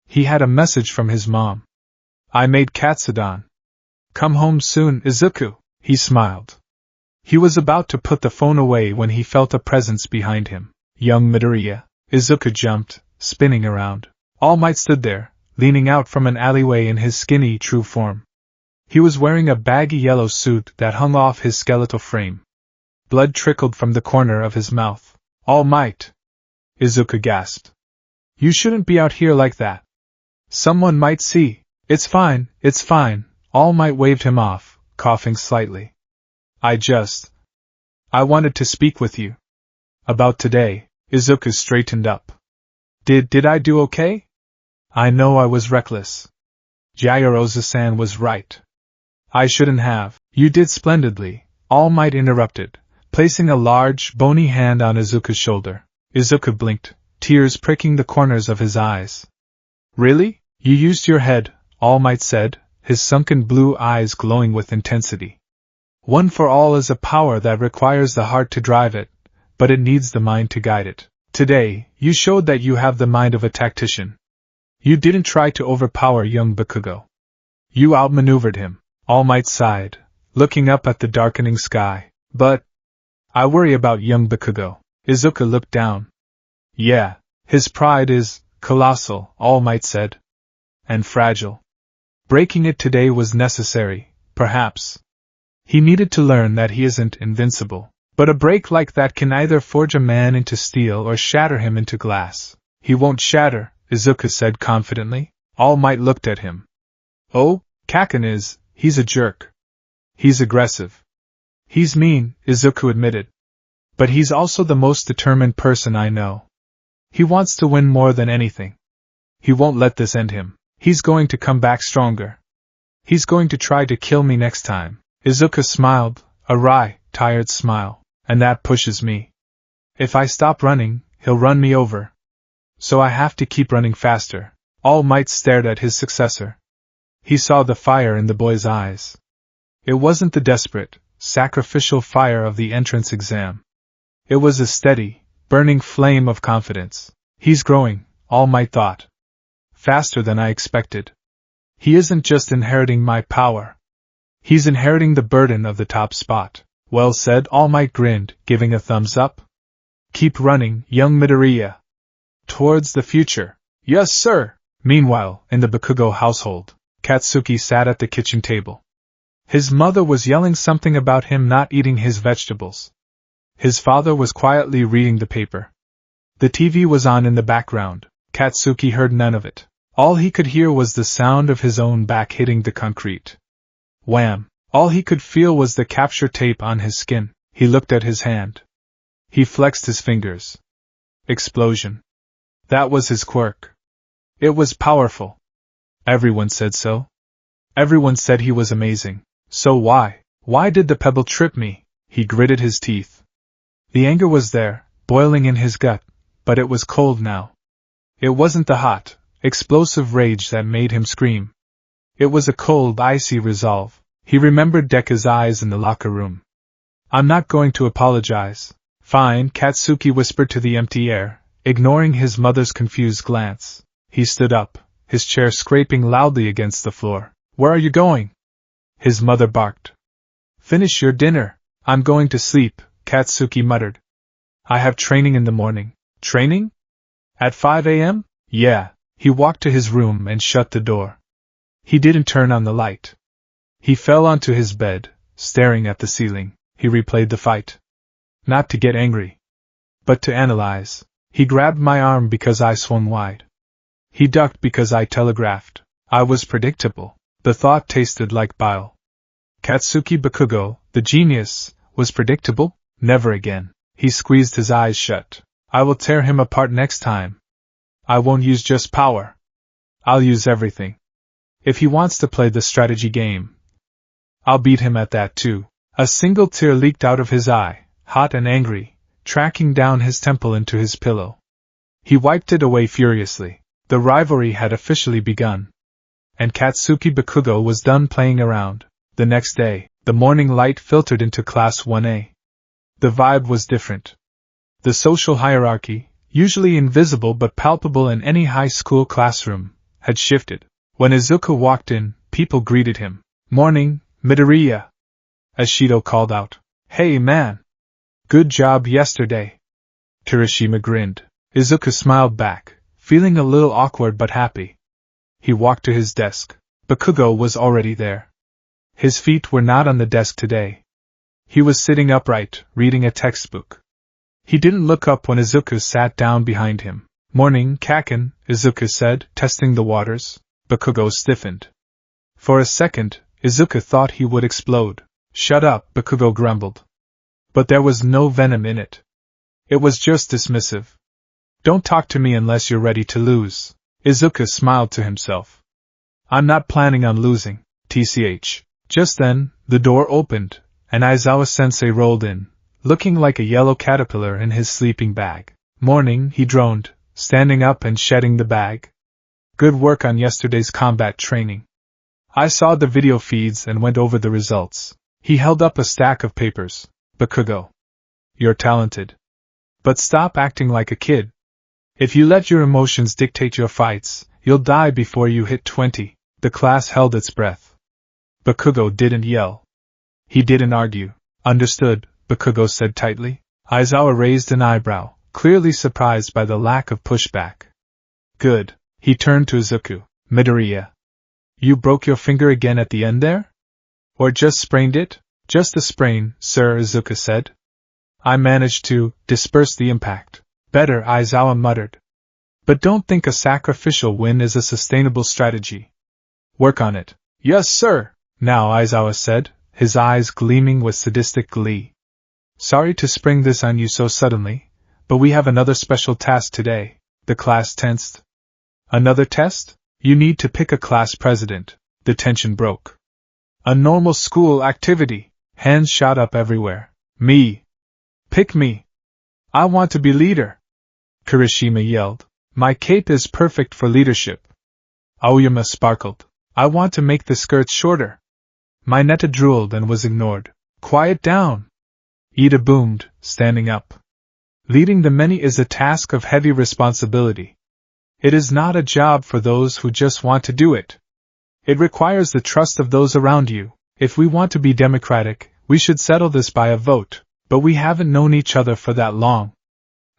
He had a message from his mom. I made Katsudan. Come home soon, Izuku. He smiled. He was about to put the phone away when he felt a presence behind him. Young Midoriya. Izuku jumped, spinning around. All Might stood there, leaning out from an alleyway in his skinny, true form. He was wearing a baggy yellow suit that hung off his skeletal frame. Blood trickled from the corner of his mouth. All Might! Izuku gasped. You shouldn't be out here like that. Someone might see. It's fine, it's fine. All Might waved him off, coughing slightly. I wanted to speak with you. About today. Izuku straightened up. Did I do okay? I know I was reckless. Yaoyorozu-san was right. I shouldn't have. You did splendidly, All Might interrupted, placing a large, bony hand on Izuku's shoulder. Izuku blinked, tears pricking the corners of his eyes. Really? You used your head, All Might said, his sunken blue eyes glowing with intensity. One for all is a power that requires the heart to drive it, but it needs the mind to guide it. Today, you showed that you have the mind of a tactician. You didn't try to overpower young Bakugo. You outmaneuvered him. All Might sighed, looking up at the darkening sky. But I worry about young Bakugo. Izuku looked down. Yeah, his pride is colossal, All Might said. And fragile. Breaking it today was necessary, perhaps. He needed to learn that he isn't invincible. But a break like that can either forge a man into steel or shatter him into glass. He won't shatter, Izuku said confidently. All Might looked at him. Oh, Kaken he's a jerk. He's aggressive. He's mean, Izuku admitted. But he's also the most determined person I know. He wants to win more than anything. He won't let this end him. He's going to come back stronger. He's going to try to kill me next time. Izuku smiled, a wry, tired smile. And that pushes me. If I stop running, he'll run me over. So I have to keep running faster. All Might stared at his successor. He saw the fire in the boy's eyes. It wasn't the desperate, sacrificial fire of the entrance exam. It was a steady, burning flame of confidence. He's growing, All Might thought. Faster than I expected. He isn't just inheriting my power. He's inheriting the burden of the top spot. Well said, All Might grinned, giving a thumbs up. Keep running, young Midoriya. Towards the future. Yes, sir. Meanwhile, in the Bakugo household, Katsuki sat at the kitchen table. His mother was yelling something about him not eating his vegetables. His father was quietly reading the paper. The TV was on in the background. Katsuki heard none of it. All he could hear was the sound of his own back hitting the concrete. Wham! All he could feel was the capture tape on his skin. He looked at his hand. He flexed his fingers. Explosion. That was his quirk. It was powerful. Everyone said so. Everyone said he was amazing. So why did the pebble trip me? He gritted his teeth. The anger was there, boiling in his gut, but it was cold now. It wasn't the hot, explosive rage that made him scream. It was a cold, icy resolve. He remembered Deku's eyes in the locker room. I'm not going to apologize. Fine, Katsuki whispered to the empty air, ignoring his mother's confused glance. He stood up, his chair scraping loudly against the floor. Where are you going? His mother barked. Finish your dinner. I'm going to sleep, Katsuki muttered. I have training in the morning. Training? At 5 a.m.? Yeah. He walked to his room and shut the door. He didn't turn on the light. He fell onto his bed, staring at the ceiling. He replayed the fight. Not to get angry, but to analyze. He grabbed my arm because I swung wide. He ducked because I telegraphed. I was predictable. The thought tasted like bile. Katsuki Bakugo, the genius, was predictable? Never again. He squeezed his eyes shut. I will tear him apart next time. I won't use just power. I'll use everything. If he wants to play the strategy game, I'll beat him at that too. A single tear leaked out of his eye, hot and angry, tracking down his temple into his pillow. He wiped it away furiously. The rivalry had officially begun. And Katsuki Bakugo was done playing around. The next day, the morning light filtered into Class 1A. The vibe was different. The social hierarchy, usually invisible but palpable in any high school classroom, had shifted. When Izuku walked in, people greeted him. Morning, Midoriya. As Shido called out. Hey man! Good job yesterday. Kirishima grinned. Izuku smiled back, feeling a little awkward but happy. He walked to his desk. Bakugo was already there. His feet were not on the desk today. He was sitting upright, reading a textbook. He didn't look up when Izuku sat down behind him. Morning, Kaken, Izuku said, testing the waters. Bakugo stiffened. For a second, Izuku thought he would explode. Shut up, Bakugo grumbled. But there was no venom in it. It was just dismissive. Don't talk to me unless you're ready to lose. Izuku smiled to himself. I'm not planning on losing, tch. Just then, the door opened, and Aizawa-sensei rolled in, looking like a yellow caterpillar in his sleeping bag. Morning, he droned, standing up and shedding the bag. Good work on yesterday's combat training. I saw the video feeds and went over the results. He held up a stack of papers. Bakugo. You're talented. But stop acting like a kid. If you let your emotions dictate your fights, you'll die before you hit 20. The class held its breath. Bakugo didn't yell. He didn't argue. Understood, Bakugo said tightly. Aizawa raised an eyebrow, clearly surprised by the lack of pushback. Good. He turned to Izuku. Midoriya. You broke your finger again at the end there? Or just sprained it? Just a sprain, sir, Izuku said. I managed to disperse the impact. Better, Aizawa muttered. But don't think a sacrificial win is a sustainable strategy. Work on it. Yes, sir, now Aizawa said, his eyes gleaming with sadistic glee. Sorry to spring this on you so suddenly, but we have another special task today. The class tensed. Another test? You need to pick a class president. The tension broke. A normal school activity. Hands shot up everywhere. Me. Pick me. I want to be leader. Kirishima yelled. My cape is perfect for leadership. Aoyama sparkled. I want to make the skirts shorter. Mineta drooled and was ignored. Quiet down. Ida boomed, standing up. Leading the many is a task of heavy responsibility. It is not a job for those who just want to do it. It requires the trust of those around you. If we want to be democratic, we should settle this by a vote, but we haven't known each other for that long.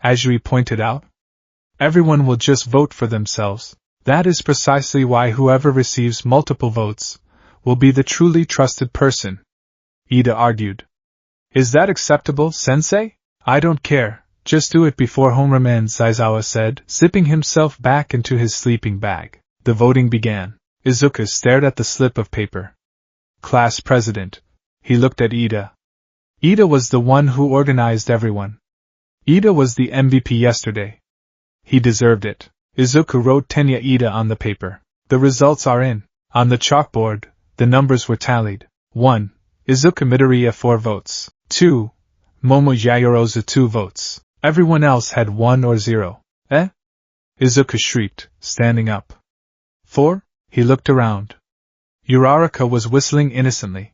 As Yui pointed out, everyone will just vote for themselves. That is precisely why whoever receives multiple votes will be the truly trusted person. Ida argued. Is that acceptable, sensei? I don't care, just do it before homeroom ends, Aizawa said, zipping himself back into his sleeping bag. The voting began. Izuku stared at the slip of paper. Class president. He looked at Ida. Ida was the one who organized everyone. Ida was the MVP yesterday. He deserved it. Izuku wrote Tenya Ida on the paper. The results are in. On the chalkboard, the numbers were tallied. 1. Izuku Midoriya 4 votes. 2. Momo Yayorozu 2 votes. Everyone else had 1 or 0. Eh? Izuku shrieked, standing up. 4? He looked around. Uraraka was whistling innocently.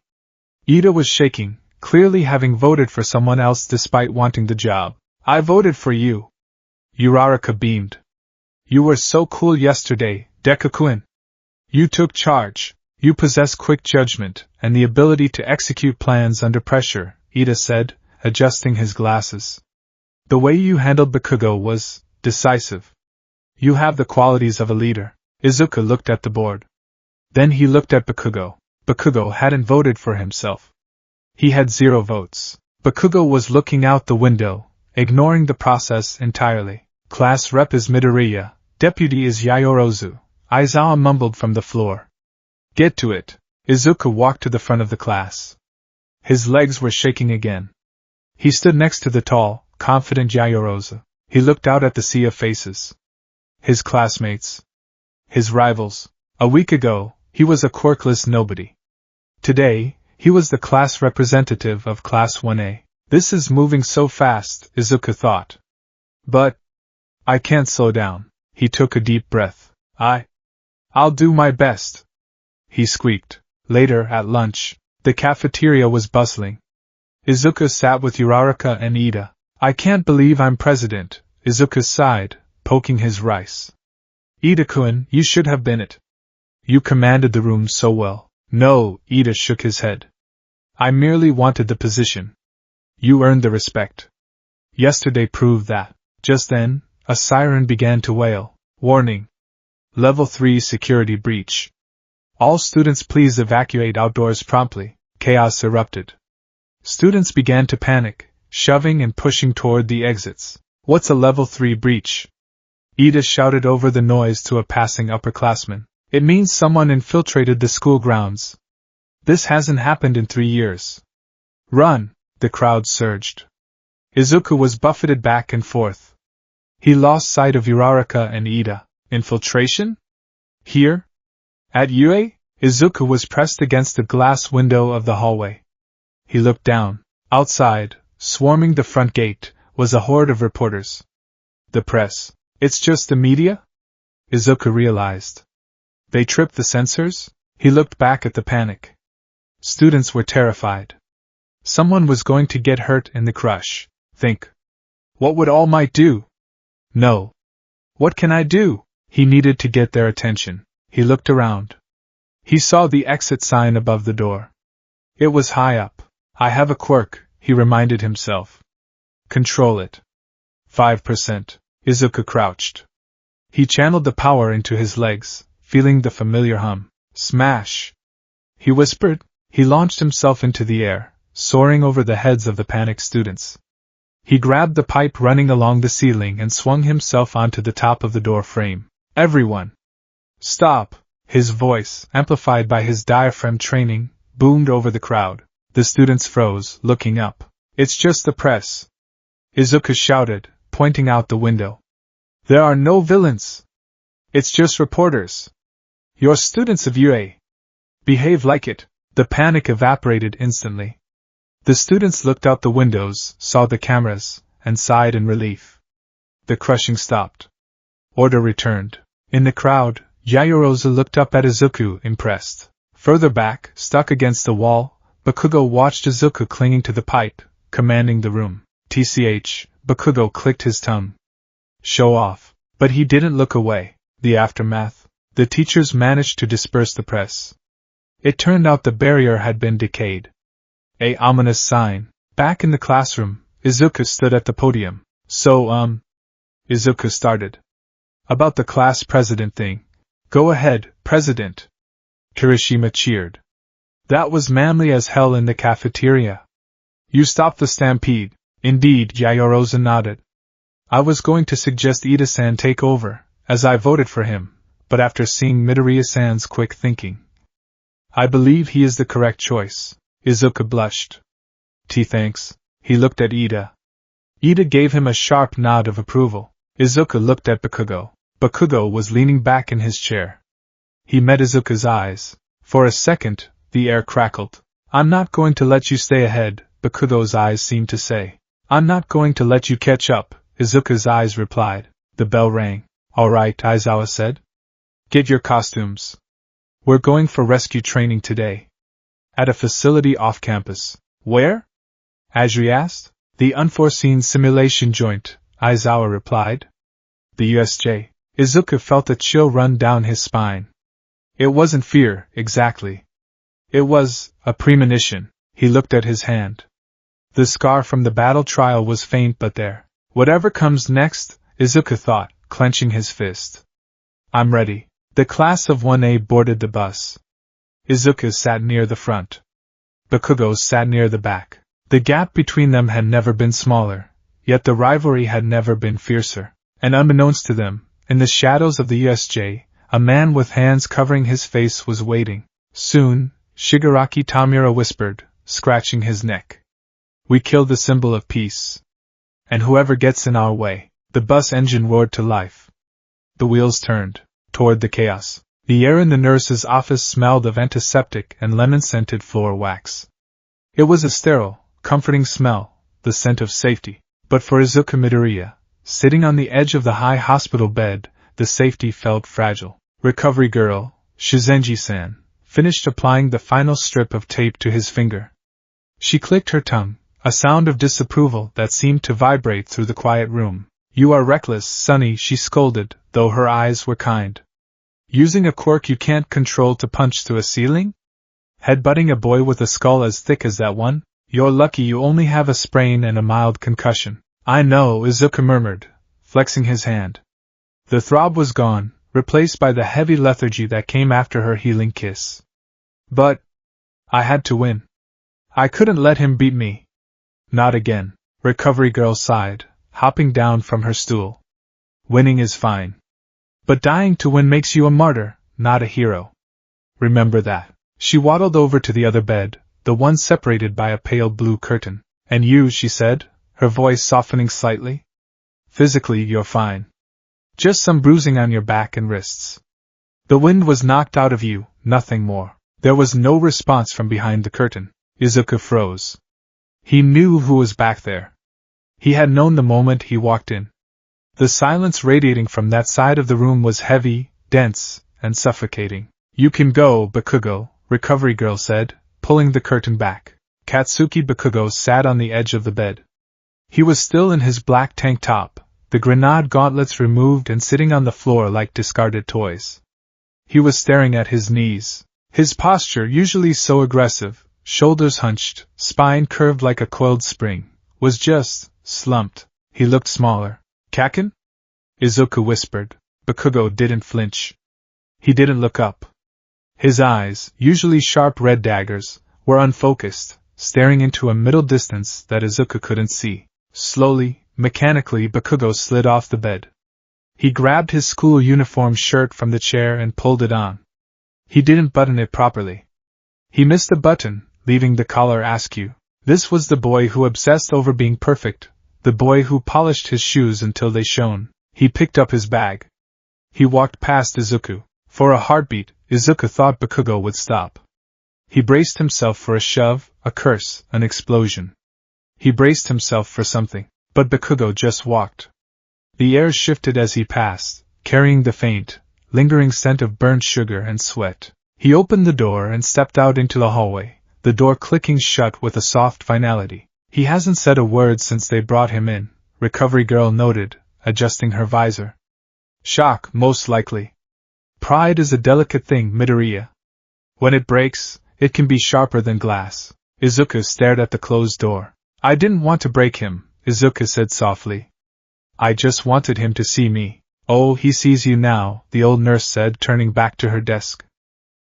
Ida was shaking, clearly having voted for someone else despite wanting the job. I voted for you. Uraraka beamed. You were so cool yesterday, Deku-kun. You took charge. You possess quick judgment and the ability to execute plans under pressure, Ida said, adjusting his glasses. The way you handled Bakugo was decisive. You have the qualities of a leader. Izuku looked at the board. Then he looked at Bakugo. Bakugo hadn't voted for himself. He had 0 votes. Bakugo was looking out the window, ignoring the process entirely. Class rep is Midoriya, deputy is Yayorozu, Aizawa mumbled from the floor. Get to it. Izuku walked to the front of the class. His legs were shaking again. He stood next to the tall, confident Yayorozu. He looked out at the sea of faces. His classmates. His rivals. A week ago, he was a quirkless nobody. Today, he was the class representative of Class 1A. This is moving so fast, Izuku thought. But I can't slow down. He took a deep breath. I'll do my best. He squeaked. Later, at lunch, the cafeteria was bustling. Izuku sat with Uraraka and Ida. I can't believe I'm president, Izuku sighed, poking his rice. Ida-kun, you should have been it. You commanded the room so well. No, Ida shook his head. I merely wanted the position. You earned the respect. Yesterday proved that. Just then, a siren began to wail. Warning. Level 3 security breach. All students please evacuate outdoors promptly. Chaos erupted. Students began to panic, shoving and pushing toward the exits. What's a level 3 breach? Ida shouted over the noise to a passing upperclassman. It means someone infiltrated the school grounds. This hasn't happened in 3 years. Run! The crowd surged. Izuku was buffeted back and forth. He lost sight of Uraraka and Ida. Infiltration? Here? At UA? Izuku was pressed against the glass window of the hallway. He looked down. Outside, swarming the front gate, was a horde of reporters. The press. It's just the media? Izuku realized. They tripped the censors? He looked back at the panic. Students were terrified. Someone was going to get hurt in the crush. Think. What would All Might do? No. What can I do? He needed to get their attention. He looked around. He saw the exit sign above the door. It was high up. I have a quirk, he reminded himself. Control it. 5%. Izuku crouched. He channeled the power into his legs, feeling the familiar hum. Smash! He whispered. He launched himself into the air, soaring over the heads of the panicked students. He grabbed the pipe running along the ceiling and swung himself onto the top of the door frame. Everyone! Stop! His voice, amplified by his diaphragm training, boomed over the crowd. The students froze, looking up. It's just the press! Izuku shouted, pointing out the window. There are no villains! It's just reporters! You're students of UA. Behave like it! The panic evaporated instantly. The students looked out the windows, saw the cameras, and sighed in relief. The crushing stopped. Order returned. In the crowd, Yaoyorozu looked up at Izuku, impressed. Further back, stuck against the wall, Bakugo watched Izuku clinging to the pipe, commanding the room. TCH, Bakugo clicked his tongue. Show off. But he didn't look away. The aftermath. The teachers managed to disperse the press. It turned out the barrier had been decayed. A ominous sign. Back in the classroom, Izuku stood at the podium. Izuku started. About the class president thing. Go ahead, President. Kirishima cheered. That was manly as hell in the cafeteria. You stopped the stampede. Indeed, Yaoyorozu nodded. I was going to suggest Ida-san take over, as I voted for him, but after seeing Midoriya-san's quick thinking, I believe he is the correct choice. Izuku blushed. Thanks. He looked at Ida. Ida gave him a sharp nod of approval. Izuku looked at Bakugo. Bakugo was leaning back in his chair. He met Izuku's eyes. For a second, the air crackled. I'm not going to let you stay ahead, Bakugo's eyes seemed to say. I'm not going to let you catch up, Izuku's eyes replied. The bell rang. All right, Aizawa said. Get your costumes. We're going for rescue training today. At a facility off campus. Where? Ajri asked. The unforeseen simulation joint, Aizawa replied. The USJ. Izuku felt a chill run down his spine. It wasn't fear, exactly. It was a premonition. He looked at his hand. The scar from the battle trial was faint but there. Whatever comes next, Izuku thought, clenching his fist. I'm ready. The class of 1A boarded the bus. Izuku sat near the front. Bakugo sat near the back. The gap between them had never been smaller, yet the rivalry had never been fiercer. And unbeknownst to them, in the shadows of the USJ, a man with hands covering his face was waiting. Soon, Shigaraki Tamura whispered, scratching his neck. We killed the symbol of peace. And whoever gets in our way. The bus engine roared to life. The wheels turned toward the chaos. The air in the nurse's office smelled of antiseptic and lemon-scented floor wax. It was a sterile, comforting smell, the scent of safety. But for Izuku Midoriya, sitting on the edge of the high hospital bed, the safety felt fragile. Recovery girl, Shizenji-san, finished applying the final strip of tape to his finger. She clicked her tongue, a sound of disapproval that seemed to vibrate through the quiet room. You are reckless, Sonny, she scolded, though her eyes were kind. Using a quirk you can't control to punch through a ceiling? Headbutting a boy with a skull as thick as that one? You're lucky you only have a sprain and a mild concussion. I know, Izuku murmured, flexing his hand. The throb was gone, replaced by the heavy lethargy that came after her healing kiss. But I had to win. I couldn't let him beat me. Not again. Recovery girl sighed, hopping down from her stool. Winning is fine. But dying to win makes you a martyr, not a hero. Remember that. She waddled over to the other bed, the one separated by a pale blue curtain. And you, she said, her voice softening slightly. Physically, you're fine. Just some bruising on your back and wrists. The wind was knocked out of you, nothing more. There was no response from behind the curtain. Izuku froze. He knew who was back there. He had known the moment he walked in. The silence radiating from that side of the room was heavy, dense, and suffocating. You can go, Bakugo, Recovery Girl said, pulling the curtain back. Katsuki Bakugo sat on the edge of the bed. He was still in his black tank top, the grenade gauntlets removed and sitting on the floor like discarded toys. He was staring at his knees. His posture, usually so aggressive, shoulders hunched, spine curved like a coiled spring, was just slumped. He looked smaller. Kaken? Izuku whispered. Bakugo didn't flinch. He didn't look up. His eyes, usually sharp red daggers, were unfocused, staring into a middle distance that Izuku couldn't see. Slowly, mechanically, Bakugo slid off the bed. He grabbed his school uniform shirt from the chair and pulled it on. He didn't button it properly. He missed a button, leaving the collar askew. This was the boy who obsessed over being perfect, the boy who polished his shoes until they shone. He picked up his bag. He walked past Izuku. For a heartbeat, Izuku thought Bakugo would stop. He braced himself for a shove, a curse, an explosion. He braced himself for something, but Bakugo just walked. The air shifted as he passed, carrying the faint, lingering scent of burnt sugar and sweat. He opened the door and stepped out into the hallway, the door clicking shut with a soft finality. He hasn't said a word since they brought him in, Recovery Girl noted, adjusting her visor. Shock, most likely. Pride is a delicate thing, Midoriya. When it breaks, it can be sharper than glass. Izuku stared at the closed door. I didn't want to break him, Izuku said softly. I just wanted him to see me. Oh, he sees you now, the old nurse said, turning back to her desk.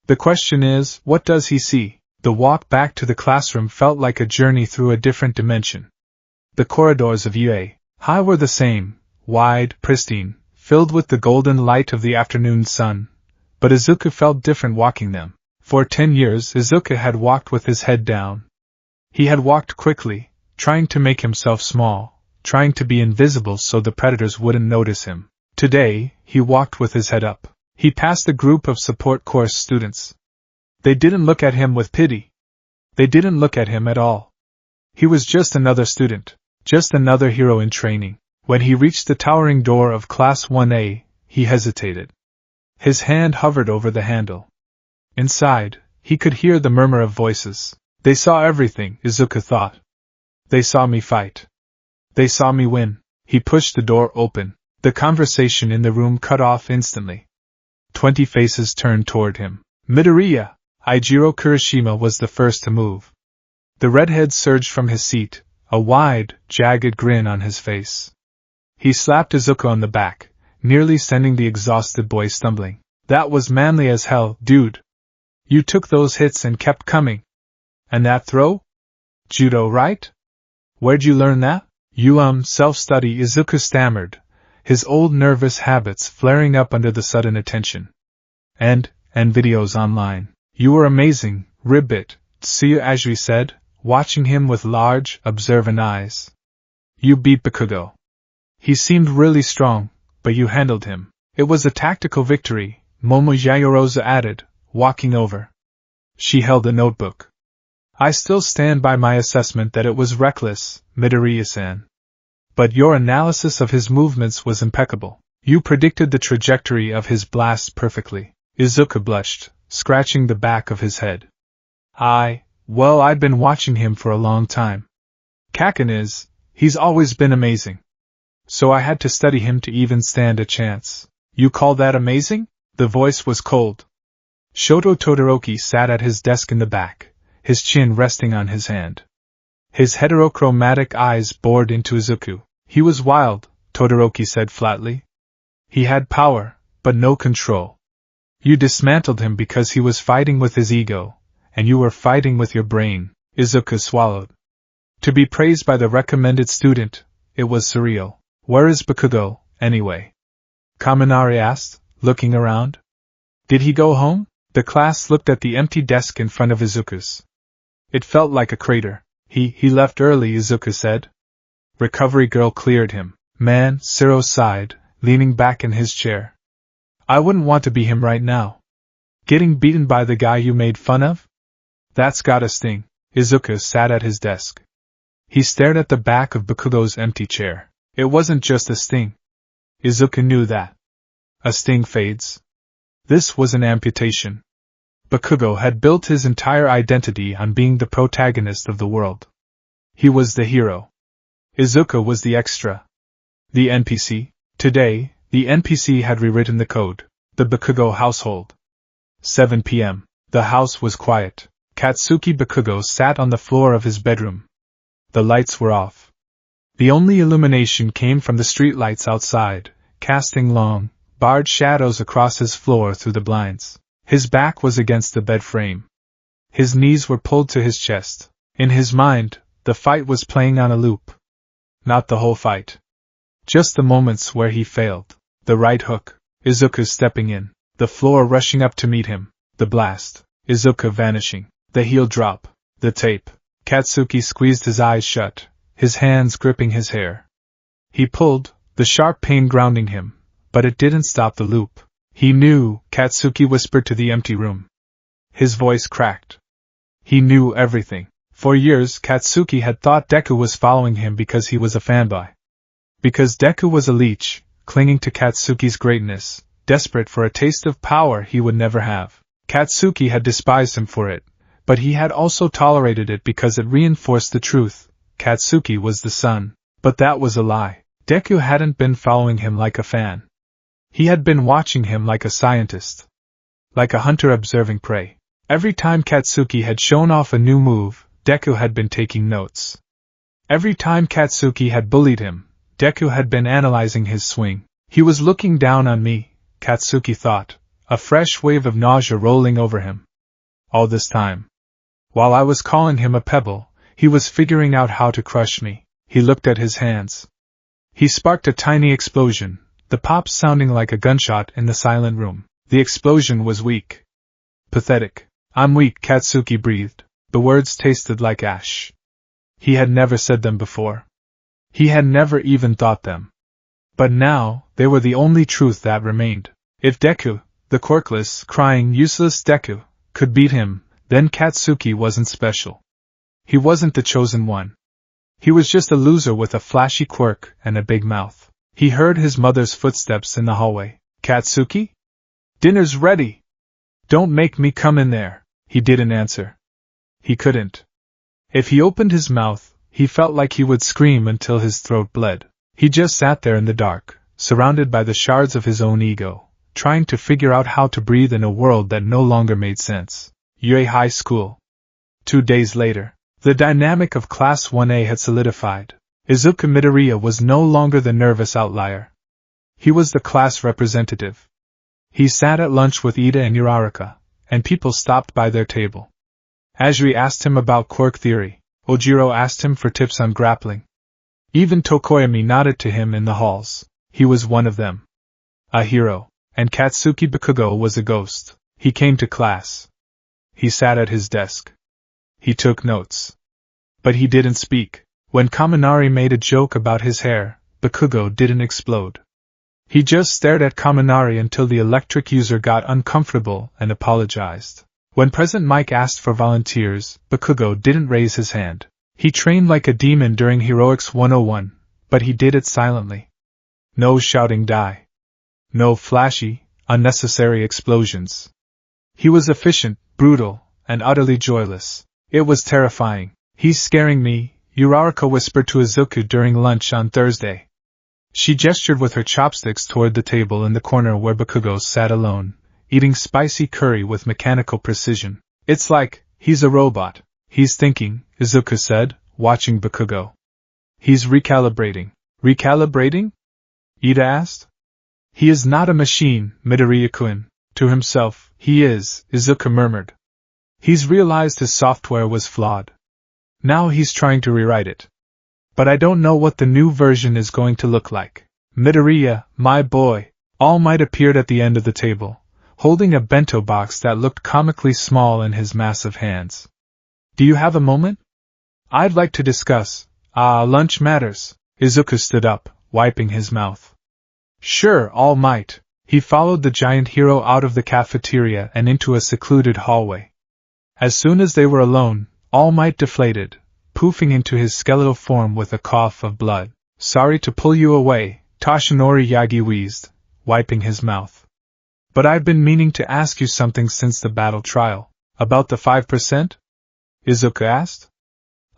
The question is, what does he see? The walk back to the classroom felt like a journey through a different dimension. The corridors of UA High were the same, wide, pristine, filled with the golden light of the afternoon sun, but Izuku felt different walking them. For 10 years Izuku had walked with his head down. He had walked quickly, trying to make himself small, trying to be invisible so the predators wouldn't notice him. Today, he walked with his head up. He passed a group of support course students. They didn't look at him with pity. They didn't look at him at all. He was just another student, just another hero in training. When he reached the towering door of Class 1A, he hesitated. His hand hovered over the handle. Inside, he could hear the murmur of voices. They saw everything, Izuku thought. They saw me fight. They saw me win. He pushed the door open. The conversation in the room cut off instantly. 20 faces turned toward him. Midoriya! Eijiro Kirishima was the first to move. The redhead surged from his seat, a wide, jagged grin on his face. He slapped Izuku on the back, nearly sending the exhausted boy stumbling. That was manly as hell, dude. You took those hits and kept coming. And that throw? Judo, right? Where'd you learn that? Self-study, Izuku stammered, his old nervous habits flaring up under the sudden attention. And videos online. You were amazing, Ribbit, Tsuyu Ajui said, watching him with large, observant eyes. You beat Bakugo. He seemed really strong, but you handled him. It was a tactical victory, Momo Yayorosa added, walking over. She held a notebook. I still stand by my assessment that it was reckless, Midoriya-san. But your analysis of his movements was impeccable. You predicted the trajectory of his blasts perfectly. Izuku blushed, scratching the back of his head. I'd been watching him for a long time. Kaken he's always been amazing. So I had to study him to even stand a chance. You call that amazing? The voice was cold. Shoto Todoroki sat at his desk in the back, his chin resting on his hand. His heterochromatic eyes bored into Izuku. He was wild, Todoroki said flatly. He had power, but no control. You dismantled him because he was fighting with his ego, and you were fighting with your brain, Izuku swallowed. To be praised by the recommended student, it was surreal. Where is Bakugo, anyway? Kaminari asked, looking around. Did he go home? The class looked at the empty desk in front of Izuku's. It felt like a crater. He left early, Izuku said. Recovery Girl cleared him. Man, Siro sighed, leaning back in his chair. I wouldn't want to be him right now. Getting beaten by the guy you made fun of? That's gotta sting. Izuku sat at his desk. He stared at the back of Bakugo's empty chair. It wasn't just a sting. Izuku knew that. A sting fades. This was an amputation. Bakugo had built his entire identity on being the protagonist of the world. He was the hero. Izuku was the extra. The NPC. Today, the NPC had rewritten the code. The Bakugo household. 7 p.m. The house was quiet. Katsuki Bakugo sat on the floor of his bedroom. The lights were off. The only illumination came from the streetlights outside, casting long, barred shadows across his floor through the blinds. His back was against the bed frame. His knees were pulled to his chest. In his mind, the fight was playing on a loop. Not the whole fight. Just the moments where he failed. The right hook, Izuku stepping in, the floor rushing up to meet him, the blast, Izuku vanishing, the heel drop, the tape. Katsuki squeezed his eyes shut, his hands gripping his hair. He pulled, the sharp pain grounding him, but it didn't stop the loop. He knew, Katsuki whispered to the empty room. His voice cracked. He knew everything. For years, Katsuki had thought Deku was following him because he was a fanboy. Because Deku was a leech, clinging to Katsuki's greatness, desperate for a taste of power he would never have. Katsuki had despised him for it, but he had also tolerated it because it reinforced the truth. Katsuki was the sun. But that was a lie. Deku hadn't been following him like a fan. He had been watching him like a scientist. Like a hunter observing prey. Every time Katsuki had shown off a new move, Deku had been taking notes. Every time Katsuki had bullied him, Deku had been analyzing his swing. He was looking down on me, Katsuki thought, a fresh wave of nausea rolling over him. All this time. While I was calling him a pebble, he was figuring out how to crush me. He looked at his hands. He sparked a tiny explosion, the pop sounding like a gunshot in the silent room. The explosion was weak. Pathetic. I'm weak, Katsuki breathed. The words tasted like ash. He had never said them before. He had never even thought them. But now, they were the only truth that remained. If Deku, the quirkless, crying, useless Deku, could beat him, then Katsuki wasn't special. He wasn't the chosen one. He was just a loser with a flashy quirk and a big mouth. He heard his mother's footsteps in the hallway. Katsuki? Dinner's ready! Don't make me come in there. He didn't answer. He couldn't. If he opened his mouth, he felt like he would scream until his throat bled. He just sat there in the dark, surrounded by the shards of his own ego, trying to figure out how to breathe in a world that no longer made sense. Yue High School. 2 days later, the dynamic of Class 1A had solidified. Izuku Midoriya was no longer the nervous outlier. He was the class representative. He sat at lunch with Ida and Uraraka, and people stopped by their table. Ajiri asked him about quirk theory. Ojiro asked him for tips on grappling. Even Tokoyami nodded to him in the halls. He was one of them. A hero. And Katsuki Bakugo was a ghost. He came to class. He sat at his desk. He took notes. But he didn't speak. When Kaminari made a joke about his hair, Bakugo didn't explode. He just stared at Kaminari until the electric user got uncomfortable and apologized. When President Mike asked for volunteers, Bakugo didn't raise his hand. He trained like a demon during Heroics 101, but he did it silently. No shouting die. No flashy, unnecessary explosions. He was efficient, brutal, and utterly joyless. It was terrifying. He's scaring me, Uraraka whispered to Izuku during lunch on Thursday. She gestured with her chopsticks toward the table in the corner where Bakugo sat alone, eating spicy curry with mechanical precision. It's like, he's a robot. He's thinking, Izuku said, watching Bakugo. He's recalibrating. Recalibrating? Ida asked. He is not a machine, Midoriya-kun. To himself, he is, Izuku murmured. He's realized his software was flawed. Now he's trying to rewrite it. But I don't know what the new version is going to look like. Midoriya, my boy. All Might appeared at the end of the table, holding a bento box that looked comically small in his massive hands. Do you have a moment? I'd like to discuss. Lunch matters. Izuku stood up, wiping his mouth. Sure, All Might. He followed the giant hero out of the cafeteria and into a secluded hallway. As soon as they were alone, All Might deflated, poofing into his skeletal form with a cough of blood. Sorry to pull you away, Toshinori Yagi wheezed, wiping his mouth. But I've been meaning to ask you something since the battle trial. About the 5%? Izuku asked.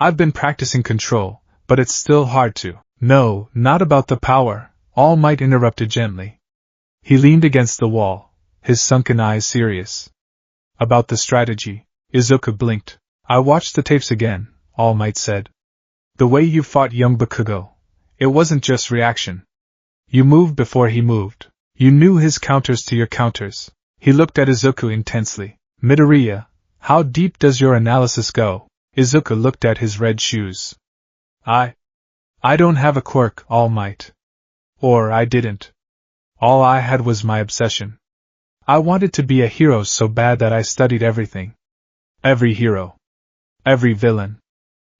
I've been practicing control, but it's still hard to. No, not about the power, All Might interrupted gently. He leaned against the wall, his sunken eyes serious. About the strategy. Izuku blinked. I watched the tapes again, All Might said. The way you fought young Bakugo. It wasn't just reaction. You moved before he moved. You knew his counters to your counters. He looked at Izuku intensely. Midoriya, how deep does your analysis go? Izuku looked at his red shoes. I don't have a quirk, All Might. Or I didn't. All I had was my obsession. I wanted to be a hero so bad that I studied everything. Every hero. Every villain.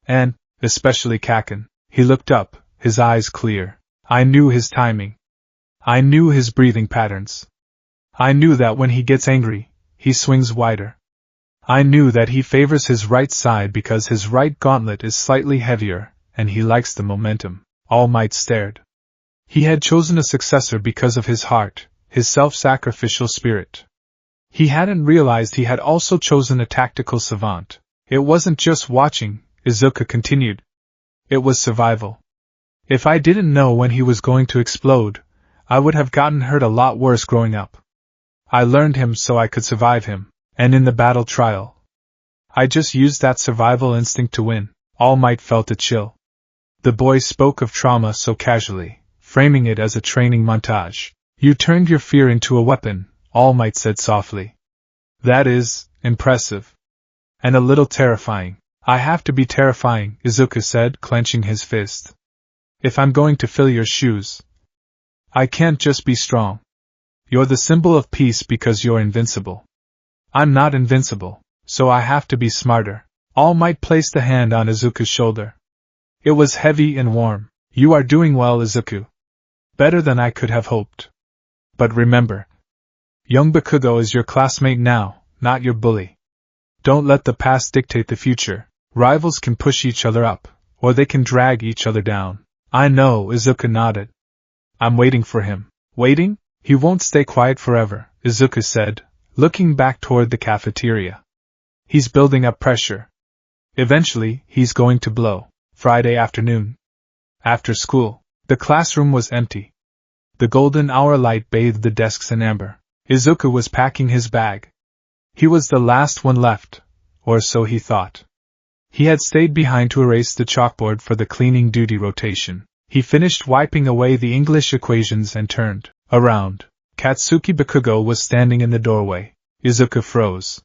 And, especially Kaken. He looked up, his eyes clear. I knew his timing. I knew his breathing patterns. I knew that when he gets angry, he swings wider. I knew that he favors his right side because his right gauntlet is slightly heavier, and he likes the momentum. All Might stared. He had chosen a successor because of his heart, his self-sacrificial spirit. He hadn't realized he had also chosen a tactical savant. It wasn't just watching, Izuku continued. It was survival. If I didn't know when he was going to explode, I would have gotten hurt a lot worse growing up. I learned him so I could survive him, and in the battle trial, I just used that survival instinct to win. All Might felt a chill. The boy spoke of trauma so casually, framing it as a training montage. You turned your fear into a weapon, All Might said softly. That is impressive. And a little terrifying. I have to be terrifying, Izuku said, clenching his fist. If I'm going to fill your shoes, I can't just be strong. You're the symbol of peace because you're invincible. I'm not invincible, so I have to be smarter. All Might placed a hand on Izuku's shoulder. It was heavy and warm. You are doing well, Izuku. Better than I could have hoped. But remember, young Bakugo is your classmate now, not your bully. Don't let the past dictate the future. Rivals can push each other up, or they can drag each other down. I know, Izuku nodded. I'm waiting for him. Waiting? He won't stay quiet forever, Izuku said, looking back toward the cafeteria. He's building up pressure. Eventually, he's going to blow. Friday afternoon. After school, the classroom was empty. The golden hour light bathed the desks in amber. Izuku was packing his bag. He was the last one left, or so he thought. He had stayed behind to erase the chalkboard for the cleaning duty rotation. He finished wiping away the English equations and turned around. Katsuki Bakugo was standing in the doorway. Izuku froze.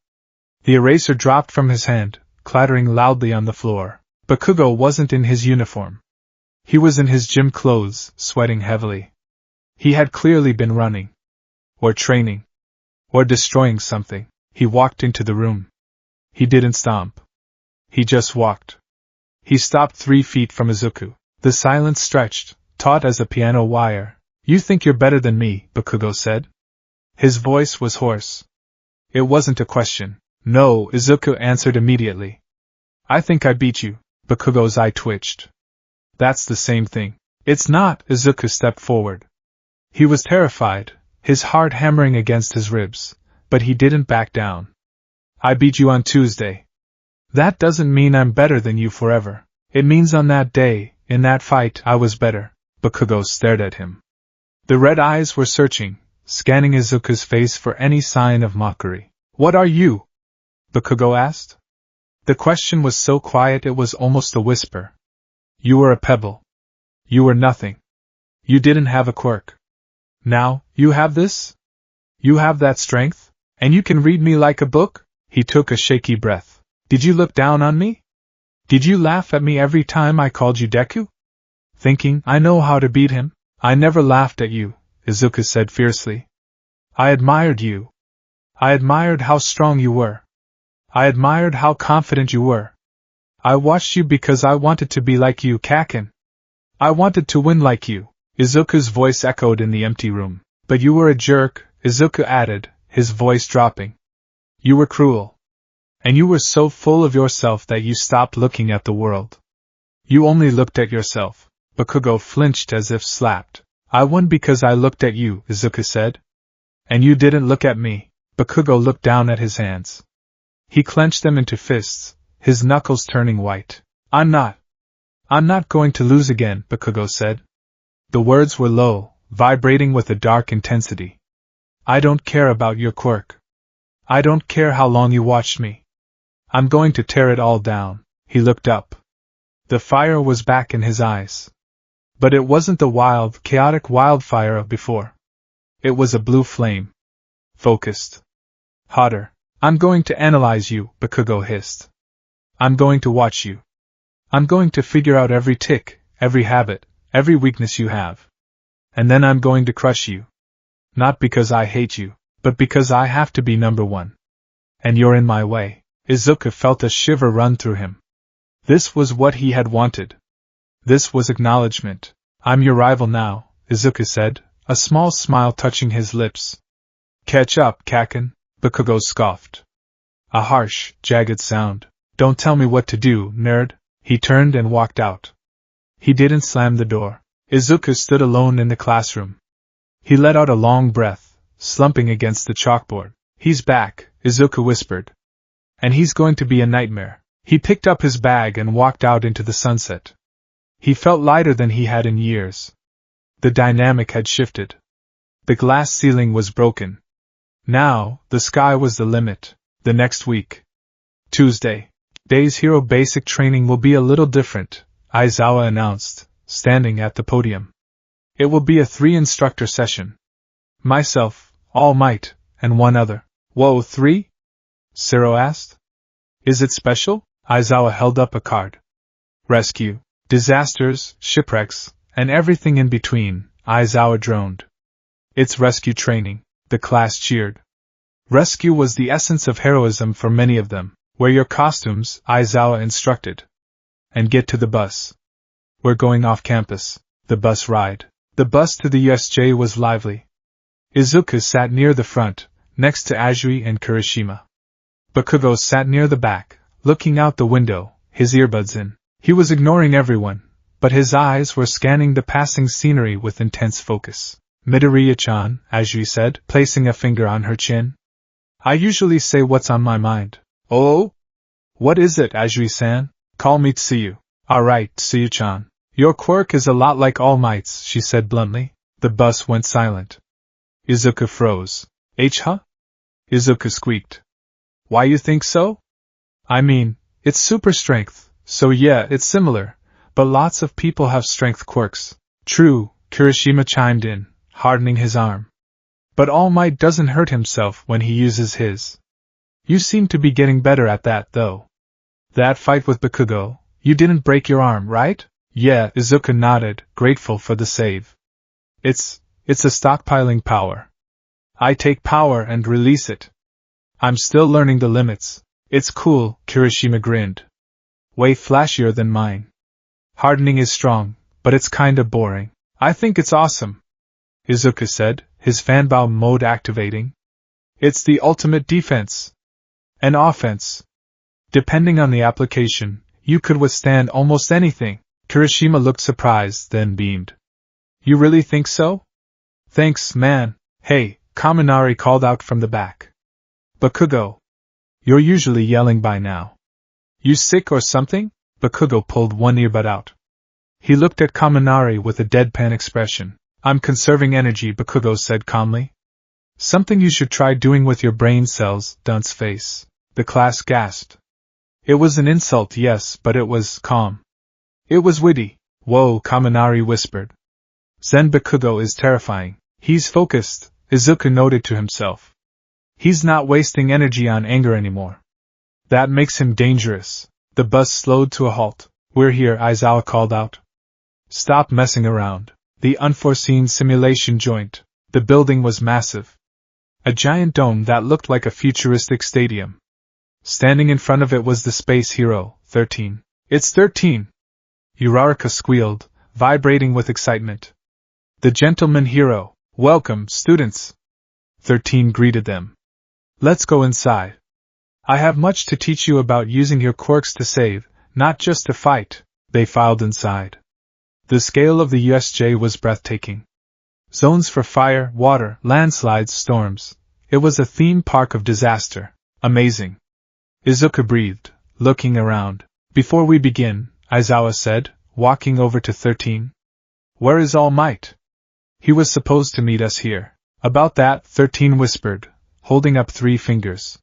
The eraser dropped from his hand, clattering loudly on the floor. Bakugo wasn't in his uniform. He was in his gym clothes, sweating heavily. He had clearly been running. Or training. Or destroying something. He walked into the room. He didn't stomp. He just walked. He stopped 3 feet from Izuku. The silence stretched, taut as a piano wire. You think you're better than me, Bakugo said. His voice was hoarse. It wasn't a question. No, Izuku answered immediately. I think I beat you. Bakugo's eye twitched. That's the same thing. It's not, Izuku stepped forward. He was terrified, his heart hammering against his ribs, but he didn't back down. I beat you on Tuesday. That doesn't mean I'm better than you forever. It means on that day, in that fight, I was better. Bakugo stared at him. The red eyes were searching, scanning Izuku's face for any sign of mockery. What are you? Bakugo asked. The question was so quiet it was almost a whisper. You were a pebble. You were nothing. You didn't have a quirk. Now, you have this? You have that strength? And you can read me like a book? He took a shaky breath. Did you look down on me? Did you laugh at me every time I called you Deku? Thinking I know how to beat him? I never laughed at you, Izuku said fiercely. I admired you. I admired how strong you were. I admired how confident you were. I watched you because I wanted to be like you, Kaken. I wanted to win like you. Izuku's voice echoed in the empty room. But you were a jerk, Izuku added, his voice dropping. You were cruel. And you were so full of yourself that you stopped looking at the world. You only looked at yourself. Bakugo flinched as if slapped. I won because I looked at you, Izuku said. And you didn't look at me. Bakugo looked down at his hands. He clenched them into fists, his knuckles turning white. I'm not going to lose again, Bakugo said. The words were low, vibrating with a dark intensity. I don't care about your quirk. I don't care how long you watched me. I'm going to tear it all down. He looked up. The fire was back in his eyes. But it wasn't the wild, chaotic wildfire of before. It was a blue flame. Focused. Hotter. I'm going to analyze you, Bakugo hissed. I'm going to watch you. I'm going to figure out every tick, every habit, every weakness you have. And then I'm going to crush you. Not because I hate you, but because I have to be number one. And you're in my way. Izuku felt a shiver run through him. This was what he had wanted. This was acknowledgement. I'm your rival now, Izuku said, a small smile touching his lips. Catch up, Kaken, Bakugo scoffed. A harsh, jagged sound. Don't tell me what to do, nerd. He turned and walked out. He didn't slam the door. Izuku stood alone in the classroom. He let out a long breath, slumping against the chalkboard. He's back, Izuku whispered. And he's going to be a nightmare. He picked up his bag and walked out into the sunset. He felt lighter than he had in years. The dynamic had shifted. The glass ceiling was broken. Now, the sky was the limit. The next week. Tuesday. Day's hero basic training will be a little different, Aizawa announced, standing at the podium. It will be a 3-instructor session. Myself, All Might, and one other. Whoa, 3? Zero asked. Is it special? Aizawa held up a card. Rescue, disasters, shipwrecks, and everything in between, Aizawa droned. It's rescue training, the class cheered. Rescue was the essence of heroism for many of them. Wear your costumes, Aizawa instructed. And get to the bus. We're going off campus. The bus ride. The bus to the USJ was lively. Izuku sat near the front, next to Azui and Kirishima. Bakugo sat near the back, looking out the window, his earbuds in. He was ignoring everyone, but his eyes were scanning the passing scenery with intense focus. Midoriya-chan, Azui said, placing a finger on her chin. I usually say what's on my mind. Oh? What is it, Azui-san? Call me Tsuyu. Alright, Tsuyu-chan. Your quirk is a lot like All Might's, she said bluntly. The bus went silent. Izuku froze. Huh? Izuku squeaked. Why you think so? I mean, it's super strength, so yeah, it's similar, but lots of people have strength quirks. True, Kirishima chimed in, hardening his arm. But All Might doesn't hurt himself when he uses his. You seem to be getting better at that, though. That fight with Bakugo, you didn't break your arm, right? Yeah, Izuku nodded, grateful for the save. It's a stockpiling power. I take power and release it. I'm still learning the limits. It's cool, Kirishima grinned. Way flashier than mine. Hardening is strong, but it's kinda boring. I think it's awesome, Izuku said, his fanbow mode activating. It's the ultimate defense. And offense. Depending on the application, you could withstand almost anything. Kirishima looked surprised, then beamed. You really think so? Thanks, man. Hey, Kaminari called out from the back. Bakugo. You're usually yelling by now. You sick or something? Bakugo pulled one earbud out. He looked at Kaminari with a deadpan expression. I'm conserving energy, Bakugo said calmly. Something you should try doing with your brain cells, dunce face. The class gasped. It was an insult, yes, but it was calm. It was witty. Whoa, Kaminari whispered. Zen Bakugo is terrifying. He's focused, Izuku noted to himself. He's not wasting energy on anger anymore. That makes him dangerous. The bus slowed to a halt. We're here, Aizawa called out. Stop messing around. The unforeseen simulation joint. The building was massive. A giant dome that looked like a futuristic stadium. Standing in front of it was the space hero, 13. It's 13! Uraraka squealed, vibrating with excitement. The gentleman hero. Welcome, students! 13 greeted them. Let's go inside. I have much to teach you about using your quirks to save, not just to fight. They filed inside. The scale of the USJ was breathtaking. Zones for fire, water, landslides, storms. It was a theme park of disaster. Amazing. Izuku breathed, looking around. Before we begin, Aizawa said, walking over to 13. Where is All Might? He was supposed to meet us here. About that, 13 whispered, holding up 3 fingers.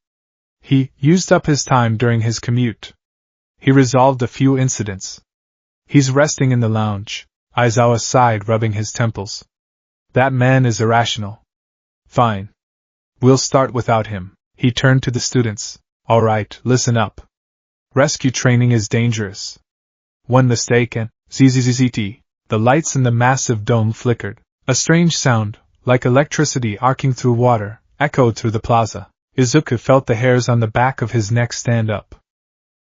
He used up his time during his commute. He resolved a few incidents. He's resting in the lounge, Aizawa sighed, rubbing his temples. That man is irrational. Fine. We'll start without him. He turned to the students. All right, listen up. Rescue training is dangerous. One mistake and zzzt. The lights in the massive dome flickered. A strange sound, like electricity arcing through water, echoed through the plaza. Izuku felt the hairs on the back of his neck stand up.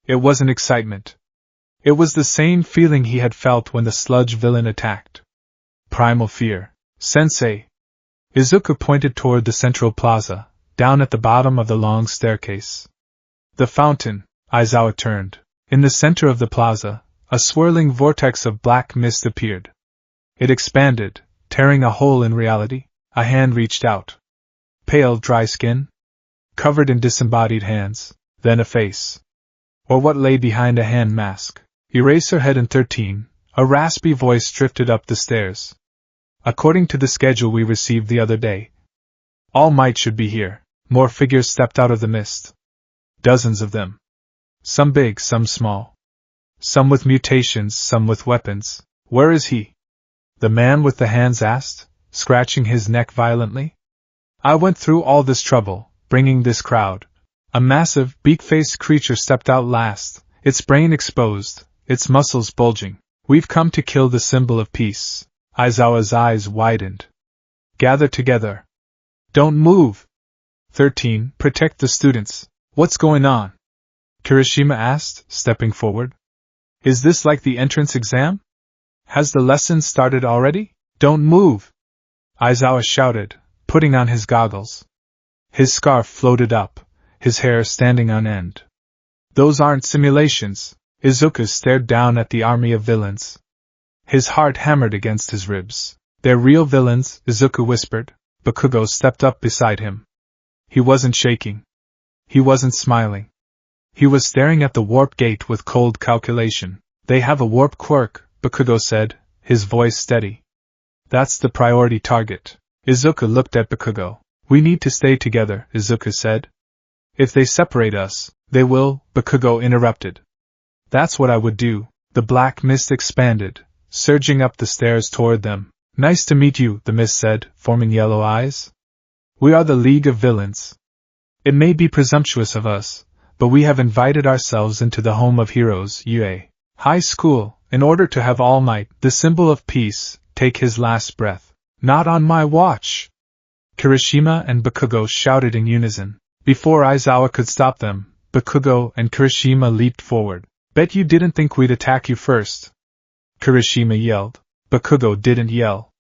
It wasn't excitement. It was the same feeling he had felt when the sludge villain attacked. Primal fear. Sensei. Izuku pointed toward the central plaza, down at the bottom of the long staircase. The fountain, Aizawa turned. In the center of the plaza, a swirling vortex of black mist appeared. It expanded, tearing a hole in reality. A hand reached out. Pale, dry skin, covered in disembodied hands, then a face. Or what lay behind a hand mask. Eraserhead and 13, a raspy voice drifted up the stairs. According to the schedule we received the other day, All Might should be here. More figures stepped out of the mist. Dozens of them. Some big, some small. Some with mutations, some with weapons. Where is he? The man with the hands asked, scratching his neck violently. I went through all this trouble, bringing this crowd. A massive, beak-faced creature stepped out last, its brain exposed, its muscles bulging. We've come to kill the symbol of peace. Aizawa's eyes widened. Gather together. Don't move. 13. Protect the students. What's going on? Kirishima asked, stepping forward. Is this like the entrance exam? Has the lesson started already? Don't move! Aizawa shouted, putting on his goggles. His scarf floated up, his hair standing on end. Those aren't simulations. Izuku stared down at the army of villains. His heart hammered against his ribs. They're real villains, Izuku whispered. Bakugo stepped up beside him. He wasn't shaking. He wasn't smiling. He was staring at the warp gate with cold calculation. They have a warp quirk, Bakugo said, his voice steady. That's the priority target. Izuku looked at Bakugo. We need to stay together, Izuku said. If they separate us, they will, Bakugo interrupted. That's what I would do. The black mist expanded, surging up the stairs toward them. Nice to meet you, the mist said, forming yellow eyes. We are the League of Villains. It may be presumptuous of us, but we have invited ourselves into the home of heroes, UA High School, in order to have All Might, the symbol of peace, take his last breath. Not on my watch! Kirishima and Bakugo shouted in unison. Before Aizawa could stop them, Bakugo and Kirishima leaped forward. Bet you didn't think we'd attack you first. Kirishima yelled. Bakugo didn't yell.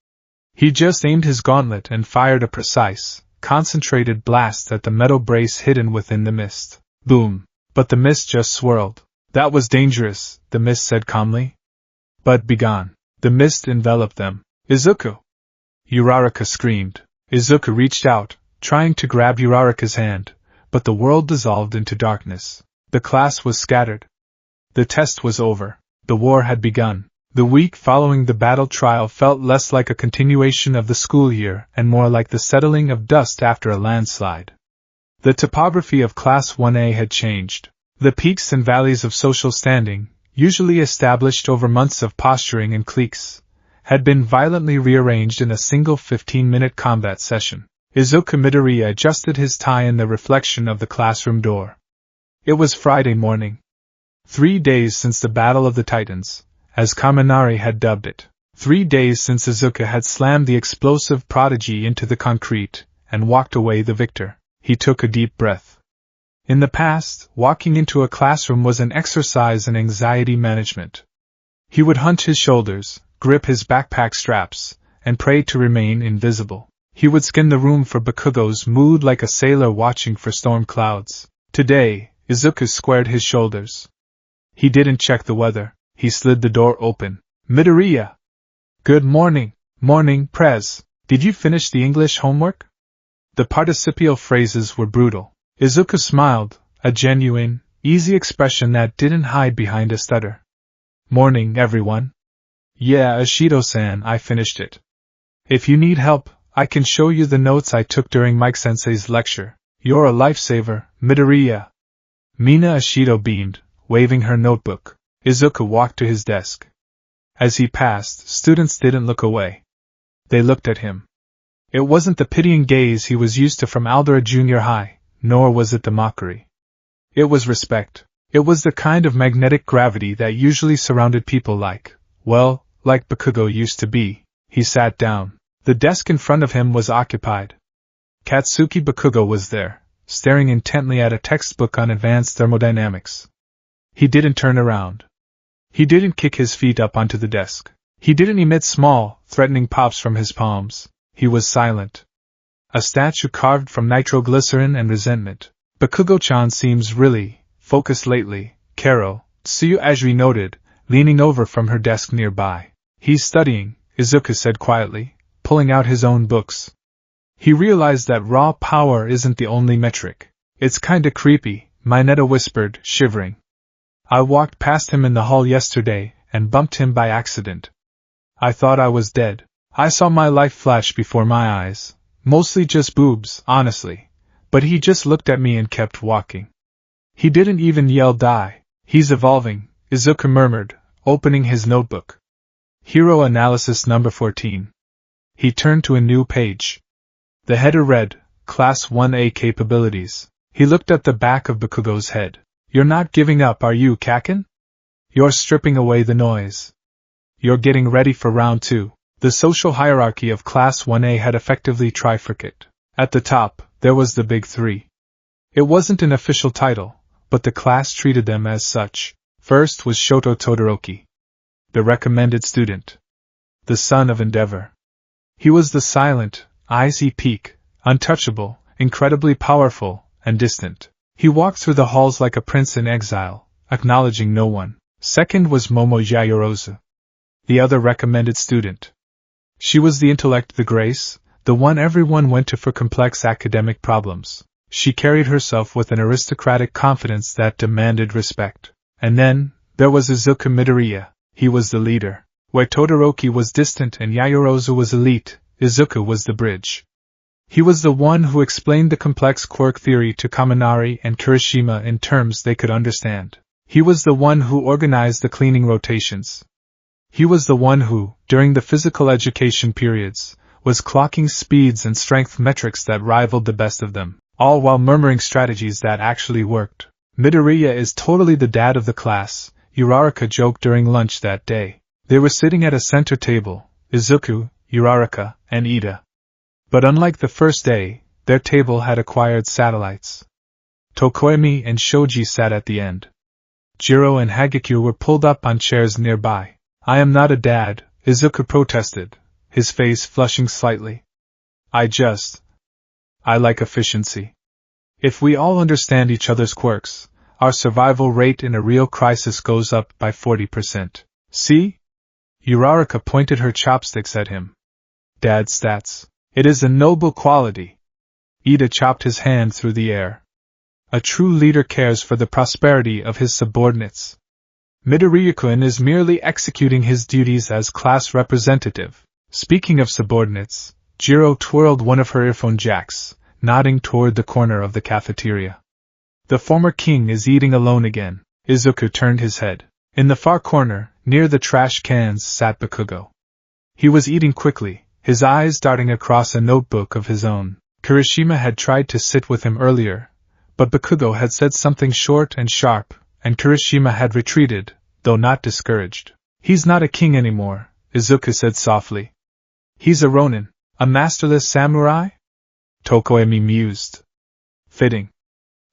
He just aimed his gauntlet and fired a precise, concentrated blast at the metal brace hidden within the mist. Boom! But the mist just swirled. That was dangerous, the mist said calmly. But begone. The mist enveloped them. Izuku! Uraraka screamed. Izuku reached out, trying to grab Uraraka's hand, but the world dissolved into darkness. The class was scattered. The test was over. The war had begun. The week following the battle trial felt less like a continuation of the school year and more like the settling of dust after a landslide. The topography of Class 1A had changed. The peaks and valleys of social standing, usually established over months of posturing and cliques, had been violently rearranged in a single 15-minute combat session. Izuku Midoriya adjusted his tie in the reflection of the classroom door. It was Friday morning. 3 days since the Battle of the Titans, as Kaminari had dubbed it. 3 days since Izuku had slammed the explosive prodigy into the concrete and walked away the victor. He took a deep breath. In the past, walking into a classroom was an exercise in anxiety management. He would hunch his shoulders, grip his backpack straps, and pray to remain invisible. He would scan the room for Bakugo's mood like a sailor watching for storm clouds. Today, Izuku squared his shoulders. He didn't check the weather. He slid the door open. Midoriya! Good morning. Morning, Prez. Did you finish the English homework? The participial phrases were brutal. Izuku smiled, a genuine, easy expression that didn't hide behind a stutter. Morning, everyone. Yeah, Ashido-san, I finished it. If you need help, I can show you the notes I took during Mike-sensei's lecture. You're a lifesaver, Midoriya. Mina Ashido beamed, waving her notebook. Izuku walked to his desk. As he passed, students didn't look away. They looked at him. It wasn't the pitying gaze he was used to from Aldera Junior High, nor was it the mockery. It was respect. It was the kind of magnetic gravity that usually surrounded people like Bakugo used to be. He sat down. The desk in front of him was occupied. Katsuki Bakugo was there, staring intently at a textbook on advanced thermodynamics. He didn't turn around. He didn't kick his feet up onto the desk. He didn't emit small, threatening pops from his palms. He was silent. A statue carved from nitroglycerin and resentment. Bakugo-chan seems really focused lately, Karo, Tsuyu Ajiri noted, leaning over from her desk nearby. He's studying, Izuku said quietly, pulling out his own books. He realized that raw power isn't the only metric. It's kinda creepy, Mineta whispered, shivering. I walked past him in the hall yesterday and bumped him by accident. I thought I was dead. I saw my life flash before my eyes. Mostly just boobs, honestly. But he just looked at me and kept walking. He didn't even yell die. He's evolving, Izuku murmured, opening his notebook. Hero Analysis Number 14. He turned to a new page. The header read, Class 1A Capabilities. He looked at the back of Bakugo's head. You're not giving up, are you, Kaken? You're stripping away the noise. You're getting ready for round 2. The social hierarchy of Class 1A had effectively trifurcated. At the top, there was the Big Three. It wasn't an official title, but the class treated them as such. First was Shoto Todoroki, the recommended student, the son of Endeavor. He was the silent, icy peak, untouchable, incredibly powerful, and distant. He walked through the halls like a prince in exile, acknowledging no one. Second was Momo Yaoyorozu, the other recommended student. She was the intellect, the grace, the one everyone went to for complex academic problems. She carried herself with an aristocratic confidence that demanded respect. And then, there was Izuku Midoriya. He was the leader. Where Todoroki was distant and Yaoyorozu was elite, Izuku was the bridge. He was the one who explained the complex quirk theory to Kaminari and Kirishima in terms they could understand. He was the one who organized the cleaning rotations. He was the one who, during the physical education periods, was clocking speeds and strength metrics that rivaled the best of them, all while murmuring strategies that actually worked. Midoriya is totally the dad of the class, Uraraka joked during lunch that day. They were sitting at a center table, Izuku, Uraraka, and Ida. But unlike the first day, their table had acquired satellites. Tokoemi and Shoji sat at the end. Jiro and Hagekyo were pulled up on chairs nearby. I am not a dad, Izuku protested, his face flushing slightly. I like efficiency. If we all understand each other's quirks, our survival rate in a real crisis goes up by 40%. See? Uraraka pointed her chopsticks at him. Dad stats. It is a noble quality. Ida chopped his hand through the air. A true leader cares for the prosperity of his subordinates. Midoriya-kun is merely executing his duties as class representative. Speaking of subordinates, Jiro twirled one of her earphone jacks, nodding toward the corner of the cafeteria. The former king is eating alone again. Izuku turned his head. In the far corner, near the trash cans, sat Bakugo. He was eating quickly, his eyes darting across a notebook of his own. Kirishima had tried to sit with him earlier, but Bakugo had said something short and sharp, and Kirishima had retreated, though not discouraged. He's not a king anymore, Izuku said softly. He's a ronin, a masterless samurai? Tokoemi mused. Fitting.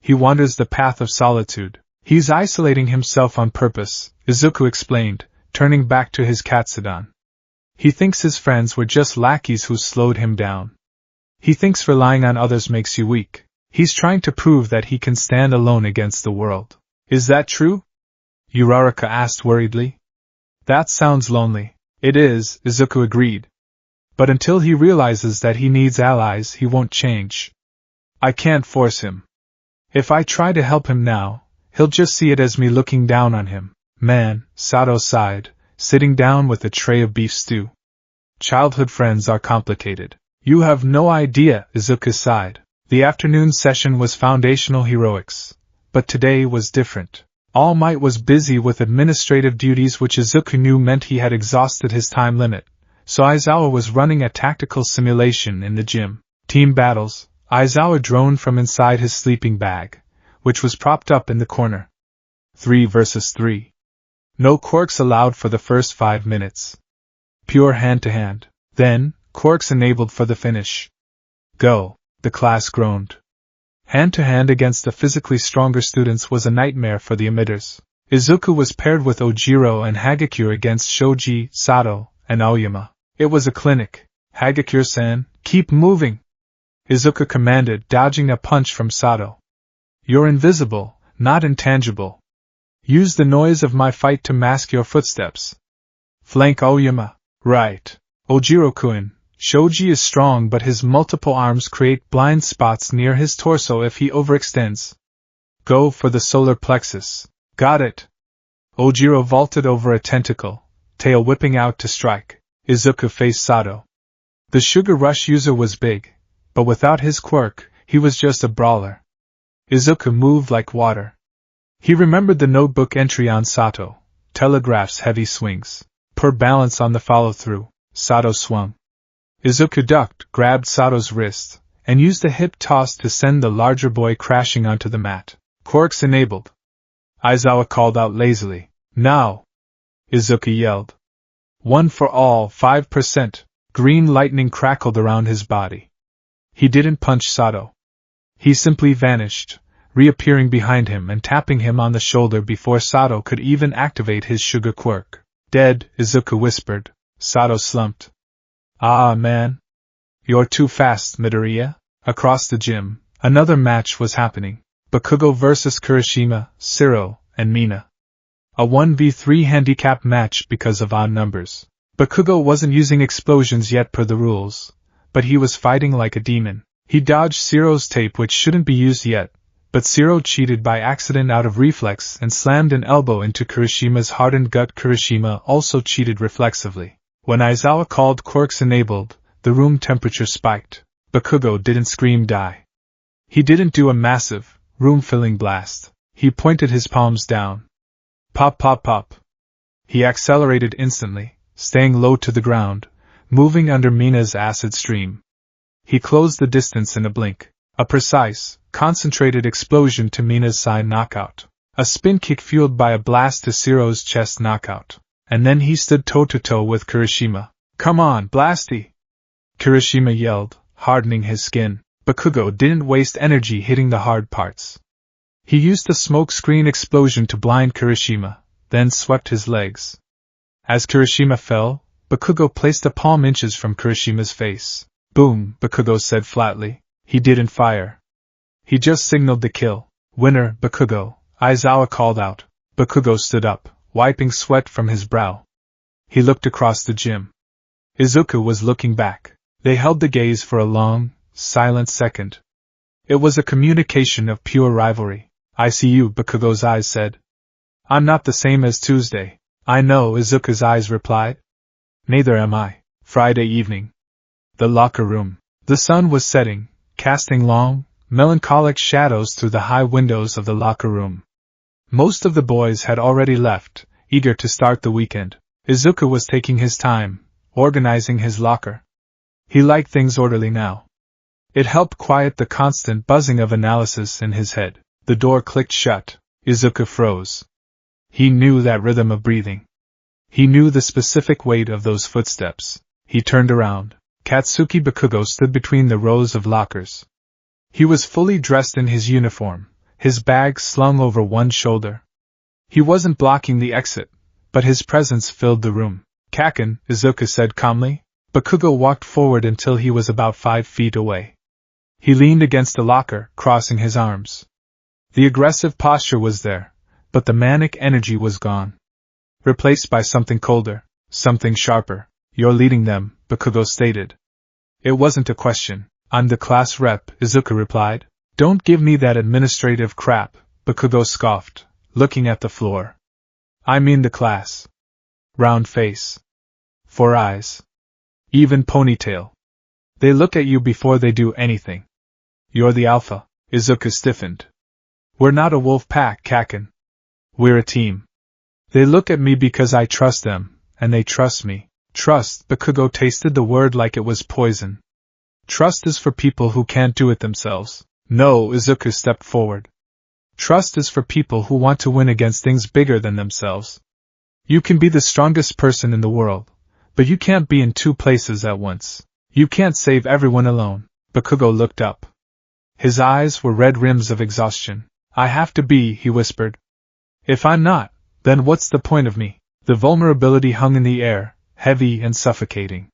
He wanders the path of solitude. He's isolating himself on purpose, Izuku explained, turning back to his Katsudan. He thinks his friends were just lackeys who slowed him down. He thinks relying on others makes you weak. He's trying to prove that he can stand alone against the world. Is that true? Uraraka asked worriedly. That sounds lonely. It is, Izuku agreed. But until he realizes that he needs allies, he won't change. I can't force him. If I try to help him now, he'll just see it as me looking down on him. Man, Sato sighed, sitting down with a tray of beef stew. Childhood friends are complicated. You have no idea, Izuku sighed. The afternoon session was foundational heroics. but today was different. All Might was busy with administrative duties which Izuku knew meant he had exhausted his time limit, so Aizawa was running a tactical simulation in the gym. Team battles, Aizawa droned from inside his sleeping bag, which was propped up in the corner. 3 versus 3. No quirks allowed for the first 5 minutes. Pure hand-to-hand. Then, quirks enabled for the finish. Go, the class groaned. Hand-to-hand against the physically stronger students was a nightmare for the emitters. Izuku was paired with Ojiro and Hagakure against Shoji, Sato, and Aoyama. It was a clinic. Hagakure-san, keep moving! Izuku commanded, dodging a punch from Sato. You're invisible, not intangible. Use the noise of my fight to mask your footsteps. Flank Aoyama. Right. Ojiro-kun, Shoji is strong but his multiple arms create blind spots near his torso if he overextends. Go for the solar plexus. Got it. Ojiro vaulted over a tentacle, tail whipping out to strike. Izuku faced Sato. The Sugar Rush user was big, but without his quirk, he was just a brawler. Izuku moved like water. He remembered the notebook entry on Sato, telegraphs heavy swings. Poor balance on the follow-through, Sato swung. Izuku ducked, grabbed Sato's wrist, and used a hip toss to send the larger boy crashing onto the mat. Quirks enabled. Aizawa called out lazily. Now! Izuku yelled. 1 for all, 5%. Green lightning crackled around his body. He didn't punch Sato. He simply vanished, reappearing behind him and tapping him on the shoulder before Sato could even activate his sugar quirk. Dead, Izuku whispered. Sato slumped. Ah, man. You're too fast, Midoriya. Across the gym, another match was happening. Bakugo vs Kirishima, Siro, and Mina. A 1v3 handicap match because of odd numbers. Bakugo wasn't using explosions yet per the rules, but he was fighting like a demon. He dodged Siro's tape which shouldn't be used yet, but Siro cheated by accident out of reflex and slammed an elbow into Kirishima's hardened gut. Kirishima also cheated reflexively. When Aizawa called quirks enabled, the room temperature spiked. Bakugo didn't scream die. He didn't do a massive, room-filling blast. He pointed his palms down. Pop pop pop. He accelerated instantly, staying low to the ground, moving under Mina's acid stream. He closed the distance in a blink. A precise, concentrated explosion to Mina's side knockout. A spin kick fueled by a blast to Siro's chest knockout. And then he stood toe-to-toe with Kirishima. Come on, Blasty! Kirishima yelled, hardening his skin. Bakugo didn't waste energy hitting the hard parts. He used a smoke screen explosion to blind Kirishima, then swept his legs. As Kirishima fell, Bakugo placed a palm inches from Kirishima's face. Boom, Bakugo said flatly. He didn't fire. He just signaled the kill. Winner, Bakugo, Aizawa called out. Bakugo stood up, wiping sweat from his brow. He looked across the gym. Izuku was looking back. They held the gaze for a long, silent second. It was a communication of pure rivalry. I see you, Bakugo's eyes said. I'm not the same as Tuesday. I know, Izuku's eyes replied. Neither am I. Friday evening. The locker room. The sun was setting, casting long, melancholic shadows through the high windows of the locker room. Most of the boys had already left, eager to start the weekend. Izuku was taking his time, organizing his locker. He liked things orderly now. It helped quiet the constant buzzing of analysis in his head. The door clicked shut. Izuku froze. He knew that rhythm of breathing. He knew the specific weight of those footsteps. He turned around. Katsuki Bakugo stood between the rows of lockers. He was fully dressed in his uniform, his bag slung over one shoulder. He wasn't blocking the exit, but his presence filled the room. Kaken, Izuku said calmly. Bakugo walked forward until he was about 5 feet away. He leaned against a locker, crossing his arms. The aggressive posture was there, but the manic energy was gone. Replaced by something colder, something sharper. You're leading them, Bakugo stated. It wasn't a question. I'm the class rep, Izuku replied. Don't give me that administrative crap, Bakugo scoffed, looking at the floor. I mean the class. Round face. 4 eyes. Even ponytail. They look at you before they do anything. You're the alpha. Izuku stiffened. We're not a wolf pack, Kaken. We're a team. They look at me because I trust them, and they trust me. Trust, Bakugo tasted the word like it was poison. Trust is for people who can't do it themselves. No, Izuku stepped forward. Trust is for people who want to win against things bigger than themselves. You can be the strongest person in the world, but you can't be in two places at once. You can't save everyone alone. Bakugo looked up. His eyes were red rims of exhaustion. I have to be, he whispered. If I'm not, then what's the point of me? The vulnerability hung in the air, heavy and suffocating.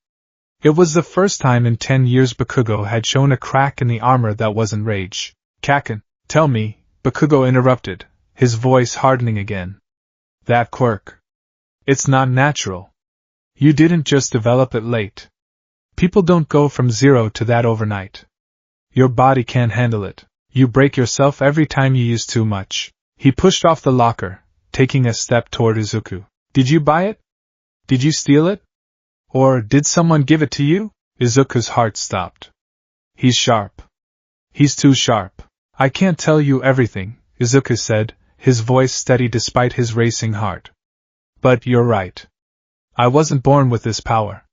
It was the first time in 10 years Bakugo had shown a crack in the armor that wasn't rage. Kaken, tell me, Bakugo interrupted, his voice hardening again. That quirk. It's not natural. You didn't just develop it late. People don't go from zero to that overnight. Your body can't handle it. You break yourself every time you use too much. He pushed off the locker, taking a step toward Izuku. Did you buy it? Did you steal it? Or did someone give it to you? Izuku's heart stopped. He's sharp. He's too sharp. I can't tell you everything, Izuku said, his voice steady despite his racing heart. But you're right. I wasn't born with this power.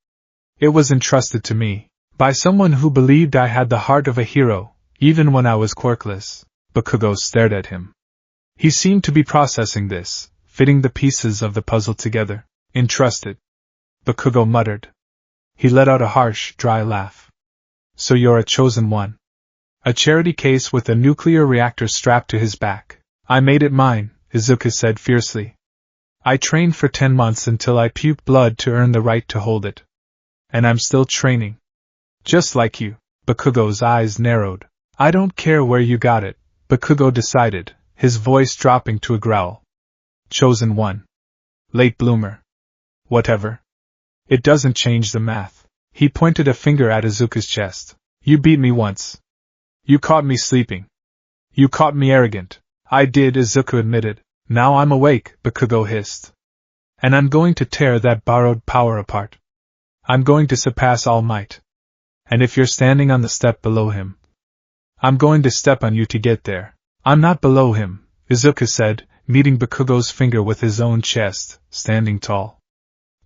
It was entrusted to me, by someone who believed I had the heart of a hero, even when I was quirkless. Bakugo stared at him. He seemed to be processing this, fitting the pieces of the puzzle together. Entrusted. Bakugo muttered. He let out a harsh, dry laugh. So you're a chosen one. A charity case with a nuclear reactor strapped to his back. I made it mine, Izuku said fiercely. I trained for 10 months until I puked blood to earn the right to hold it. And I'm still training. Just like you. Bakugo's eyes narrowed. I don't care where you got it, Bakugo decided, his voice dropping to a growl. Chosen one. Late bloomer. Whatever. It doesn't change the math. He pointed a finger at Izuku's chest. You beat me once. You caught me sleeping. You caught me arrogant. I did, Izuku admitted. Now I'm awake, Bakugo hissed. And I'm going to tear that borrowed power apart. I'm going to surpass All Might. And if you're standing on the step below him, I'm going to step on you to get there. I'm not below him, Izuku said, meeting Bakugo's finger with his own chest, standing tall.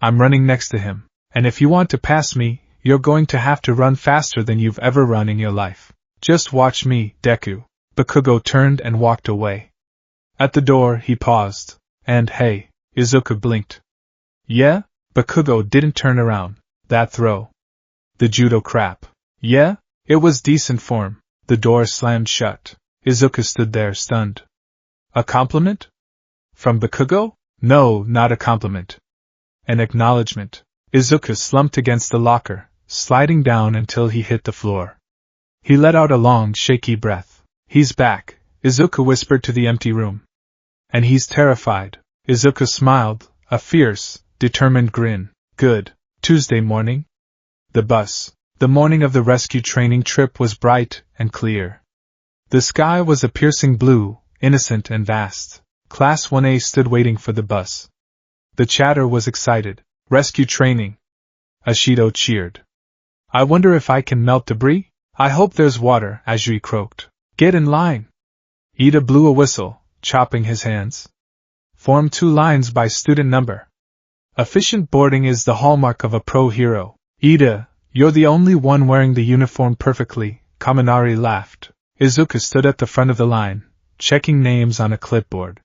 I'm running next to him, and if you want to pass me, you're going to have to run faster than you've ever run in your life. Just watch me, Deku. Bakugo turned and walked away. At the door, he paused, and hey, Izuku blinked. Yeah? Bakugo didn't turn around. That throw. The judo crap. Yeah? It was decent form. The door slammed shut. Izuku stood there stunned. A compliment? From Bakugo? No, not a compliment. An acknowledgement. Izuku slumped against the locker, sliding down until he hit the floor. He let out a long, shaky breath. He's back, Izuku whispered to the empty room. And he's terrified. Izuku smiled, a fierce, determined grin. Good. Tuesday morning. The bus. The morning of the rescue training trip was bright and clear. The sky was a piercing blue, innocent and vast. Class 1A stood waiting for the bus. The chatter was excited. Rescue training. Ashido cheered. I wonder if I can melt debris? I hope there's water, Ajiri croaked. Get in line. Ida blew a whistle, chopping his hands. Form 2 lines by student number. Efficient boarding is the hallmark of a pro hero. Ida, you're the only one wearing the uniform perfectly, Kaminari laughed. Izuku stood at the front of the line, checking names on a clipboard.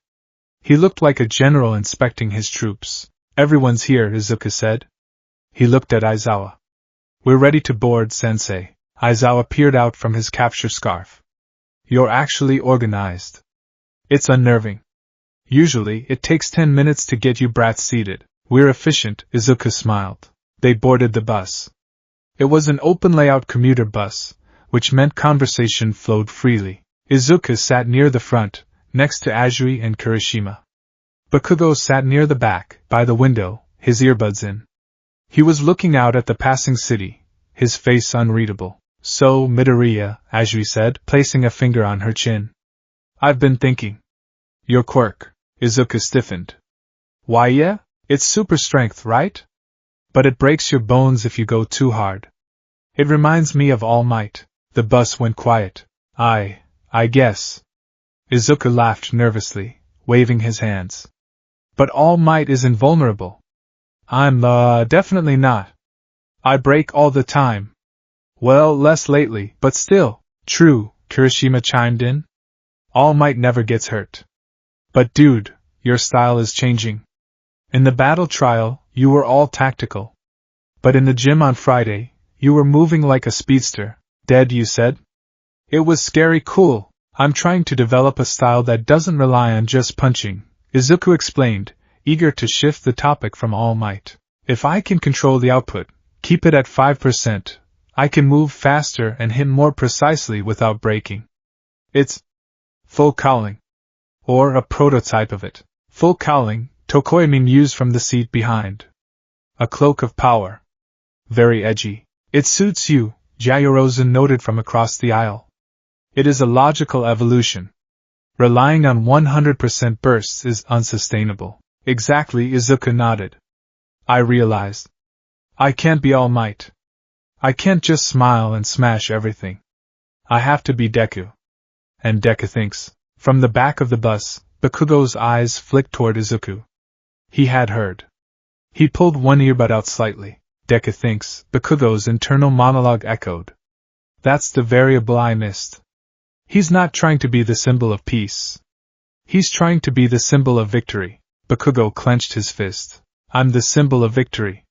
He looked like a general inspecting his troops. Everyone's here, Izuku said. He looked at Aizawa. We're ready to board, sensei. Aizawa peered out from his capture scarf. You're actually organized. It's unnerving. Usually, it takes 10 minutes to get you brats seated. We're efficient, Izuku smiled. They boarded the bus. It was an open layout commuter bus, which meant conversation flowed freely. Izuku sat near the front, next to Ajiri and Kirishima. Bakugo sat near the back, by the window, his earbuds in. He was looking out at the passing city, his face unreadable. So, Midoriya, Ajiri said, placing a finger on her chin. I've been thinking. Your quirk. Izuku stiffened. Why yeah? It's super strength, right? But it breaks your bones if you go too hard. It reminds me of All Might. The bus went quiet. I guess. Izuku laughed nervously, waving his hands. But All Might is invulnerable. I'm, definitely not. I break all the time. Well, less lately, but still. True, Kirishima chimed in. All Might never gets hurt. But dude, your style is changing. In the battle trial, you were all tactical. But in the gym on Friday, you were moving like a speedster. Dead, you said? It was scary cool. I'm trying to develop a style that doesn't rely on just punching, Izuku explained, eager to shift the topic from All Might. If I can control the output, keep it at 5%, I can move faster and hit more precisely without breaking. It's full cowling. Or a prototype of it. Full cowling, Tokoyami mused from the seat behind. A cloak of power. Very edgy. It suits you, Yaoyorozu noted from across the aisle. It is a logical evolution. Relying on 100% bursts is unsustainable. Exactly, Izuku nodded. I realized. I can't be All Might. I can't just smile and smash everything. I have to be Deku. And Deku thinks. From the back of the bus, Bakugo's eyes flicked toward Izuku. He had heard. He pulled one earbud out slightly. Deku thinks, Bakugo's internal monologue echoed. That's the variable I missed. He's not trying to be the symbol of peace. He's trying to be the symbol of victory. Bakugo clenched his fist. I'm the symbol of victory.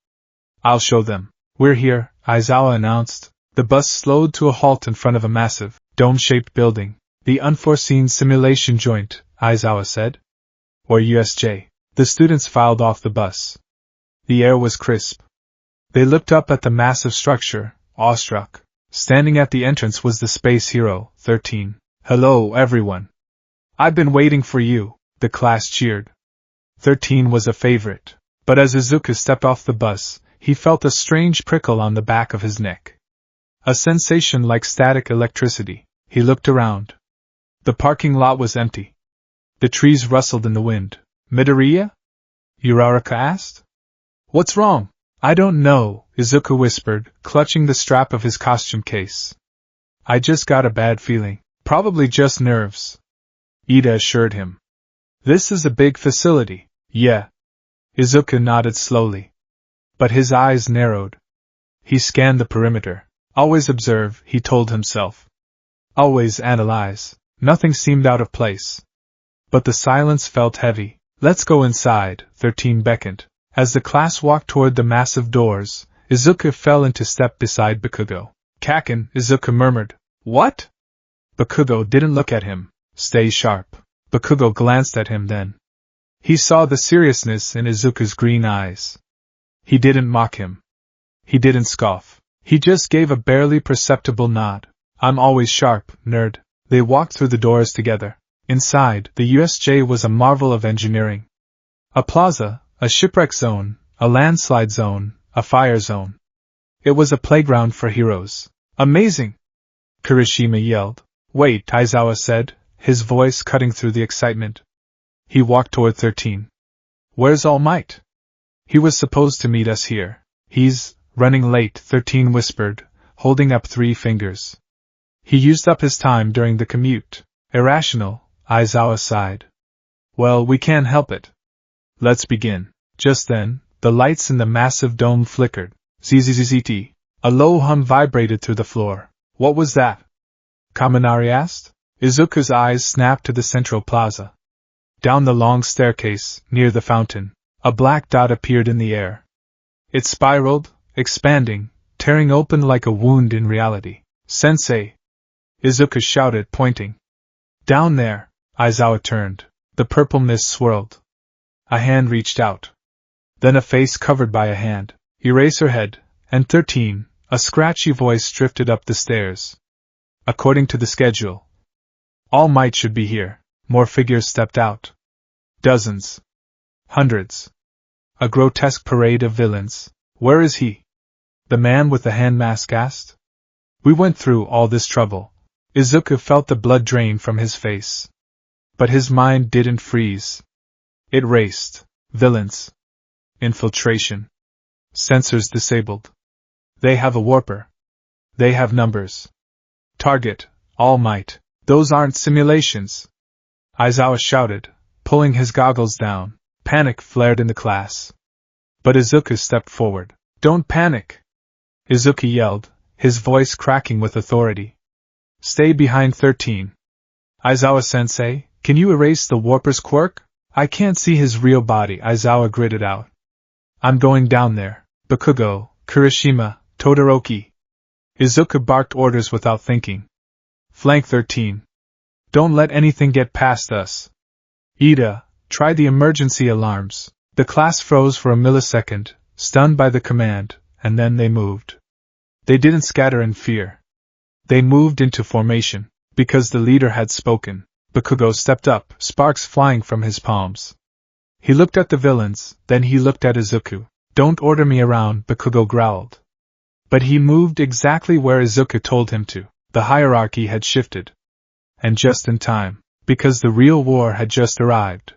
I'll show them. We're here, Aizawa announced. The bus slowed to a halt in front of a massive, dome-shaped building. The unforeseen simulation joint, Aizawa said. Or USJ. The students filed off the bus. The air was crisp. They looked up at the massive structure, awestruck. Standing at the entrance was the space hero, 13. Hello, everyone. I've been waiting for you, the class cheered. 13 was a favorite, but as Izuku stepped off the bus, he felt a strange prickle on the back of his neck. A sensation like static electricity. He looked around. The parking lot was empty. The trees rustled in the wind. Midoriya? Uraraka asked. What's wrong? I don't know, Izuku whispered, clutching the strap of his costume case. I just got a bad feeling. Probably just nerves. Ida assured him. This is a big facility. Yeah. Izuku nodded slowly. But his eyes narrowed. He scanned the perimeter. Always observe, he told himself. Always analyze. Nothing seemed out of place. But the silence felt heavy. Let's go inside, 13 beckoned. As the class walked toward the massive doors, Izuku fell into step beside Bakugo. Kaken, Izuku murmured. What? Bakugo didn't look at him. Stay sharp. Bakugo glanced at him then. He saw the seriousness in Izuku's green eyes. He didn't mock him. He didn't scoff. He just gave a barely perceptible nod. I'm always sharp, nerd. They walked through the doors together. Inside, the USJ was a marvel of engineering. A plaza, a shipwreck zone, a landslide zone, a fire zone. It was a playground for heroes. Amazing! Kirishima yelled. Wait, Aizawa said, his voice cutting through the excitement. He walked toward 13. Where's All Might? He was supposed to meet us here. He's running late, 13 whispered, holding up 3 fingers. He used up his time during the commute. Irrational, Aizawa sighed. Well, we can't help it. Let's begin. Just then, the lights in the massive dome flickered. Zzzt. A low hum vibrated through the floor. What was that? Kaminari asked. Izuku's eyes snapped to the central plaza. Down the long staircase, near the fountain, a black dot appeared in the air. It spiraled, expanding, tearing open like a wound in reality. Sensei! Izuku shouted, pointing. Down there! Aizawa turned. The purple mist swirled. A hand reached out. Then a face covered by a hand. Eraserhead, and 13, a scratchy voice drifted up the stairs. According to the schedule, All Might should be here. More figures stepped out. Dozens. Hundreds. A grotesque parade of villains. Where is he? The man with the hand mask asked. We went through all this trouble. Izuku felt the blood drain from his face. But his mind didn't freeze. It raced. Villains. Infiltration. Sensors disabled. They have a warper. They have numbers. Target, All Might. Those aren't simulations. Aizawa shouted, pulling his goggles down. Panic flared in the class. But Izuku stepped forward. Don't panic! Izuku yelled, his voice cracking with authority. Stay behind 13. Aizawa-sensei, can you erase the warper's quirk? I can't see his real body, Aizawa gritted out. I'm going down there. Bakugo, Kirishima, Todoroki. Izuku barked orders without thinking. Flank 13. Don't let anything get past us. Ida, try the emergency alarms. The class froze for a millisecond, stunned by the command, and then they moved. They didn't scatter in fear. They moved into formation, because the leader had spoken. Bakugo stepped up, sparks flying from his palms. He looked at the villains, then he looked at Izuku. Don't order me around, Bakugo growled. But he moved exactly where Izuku told him to. The hierarchy had shifted. And just in time, because the real war had just arrived.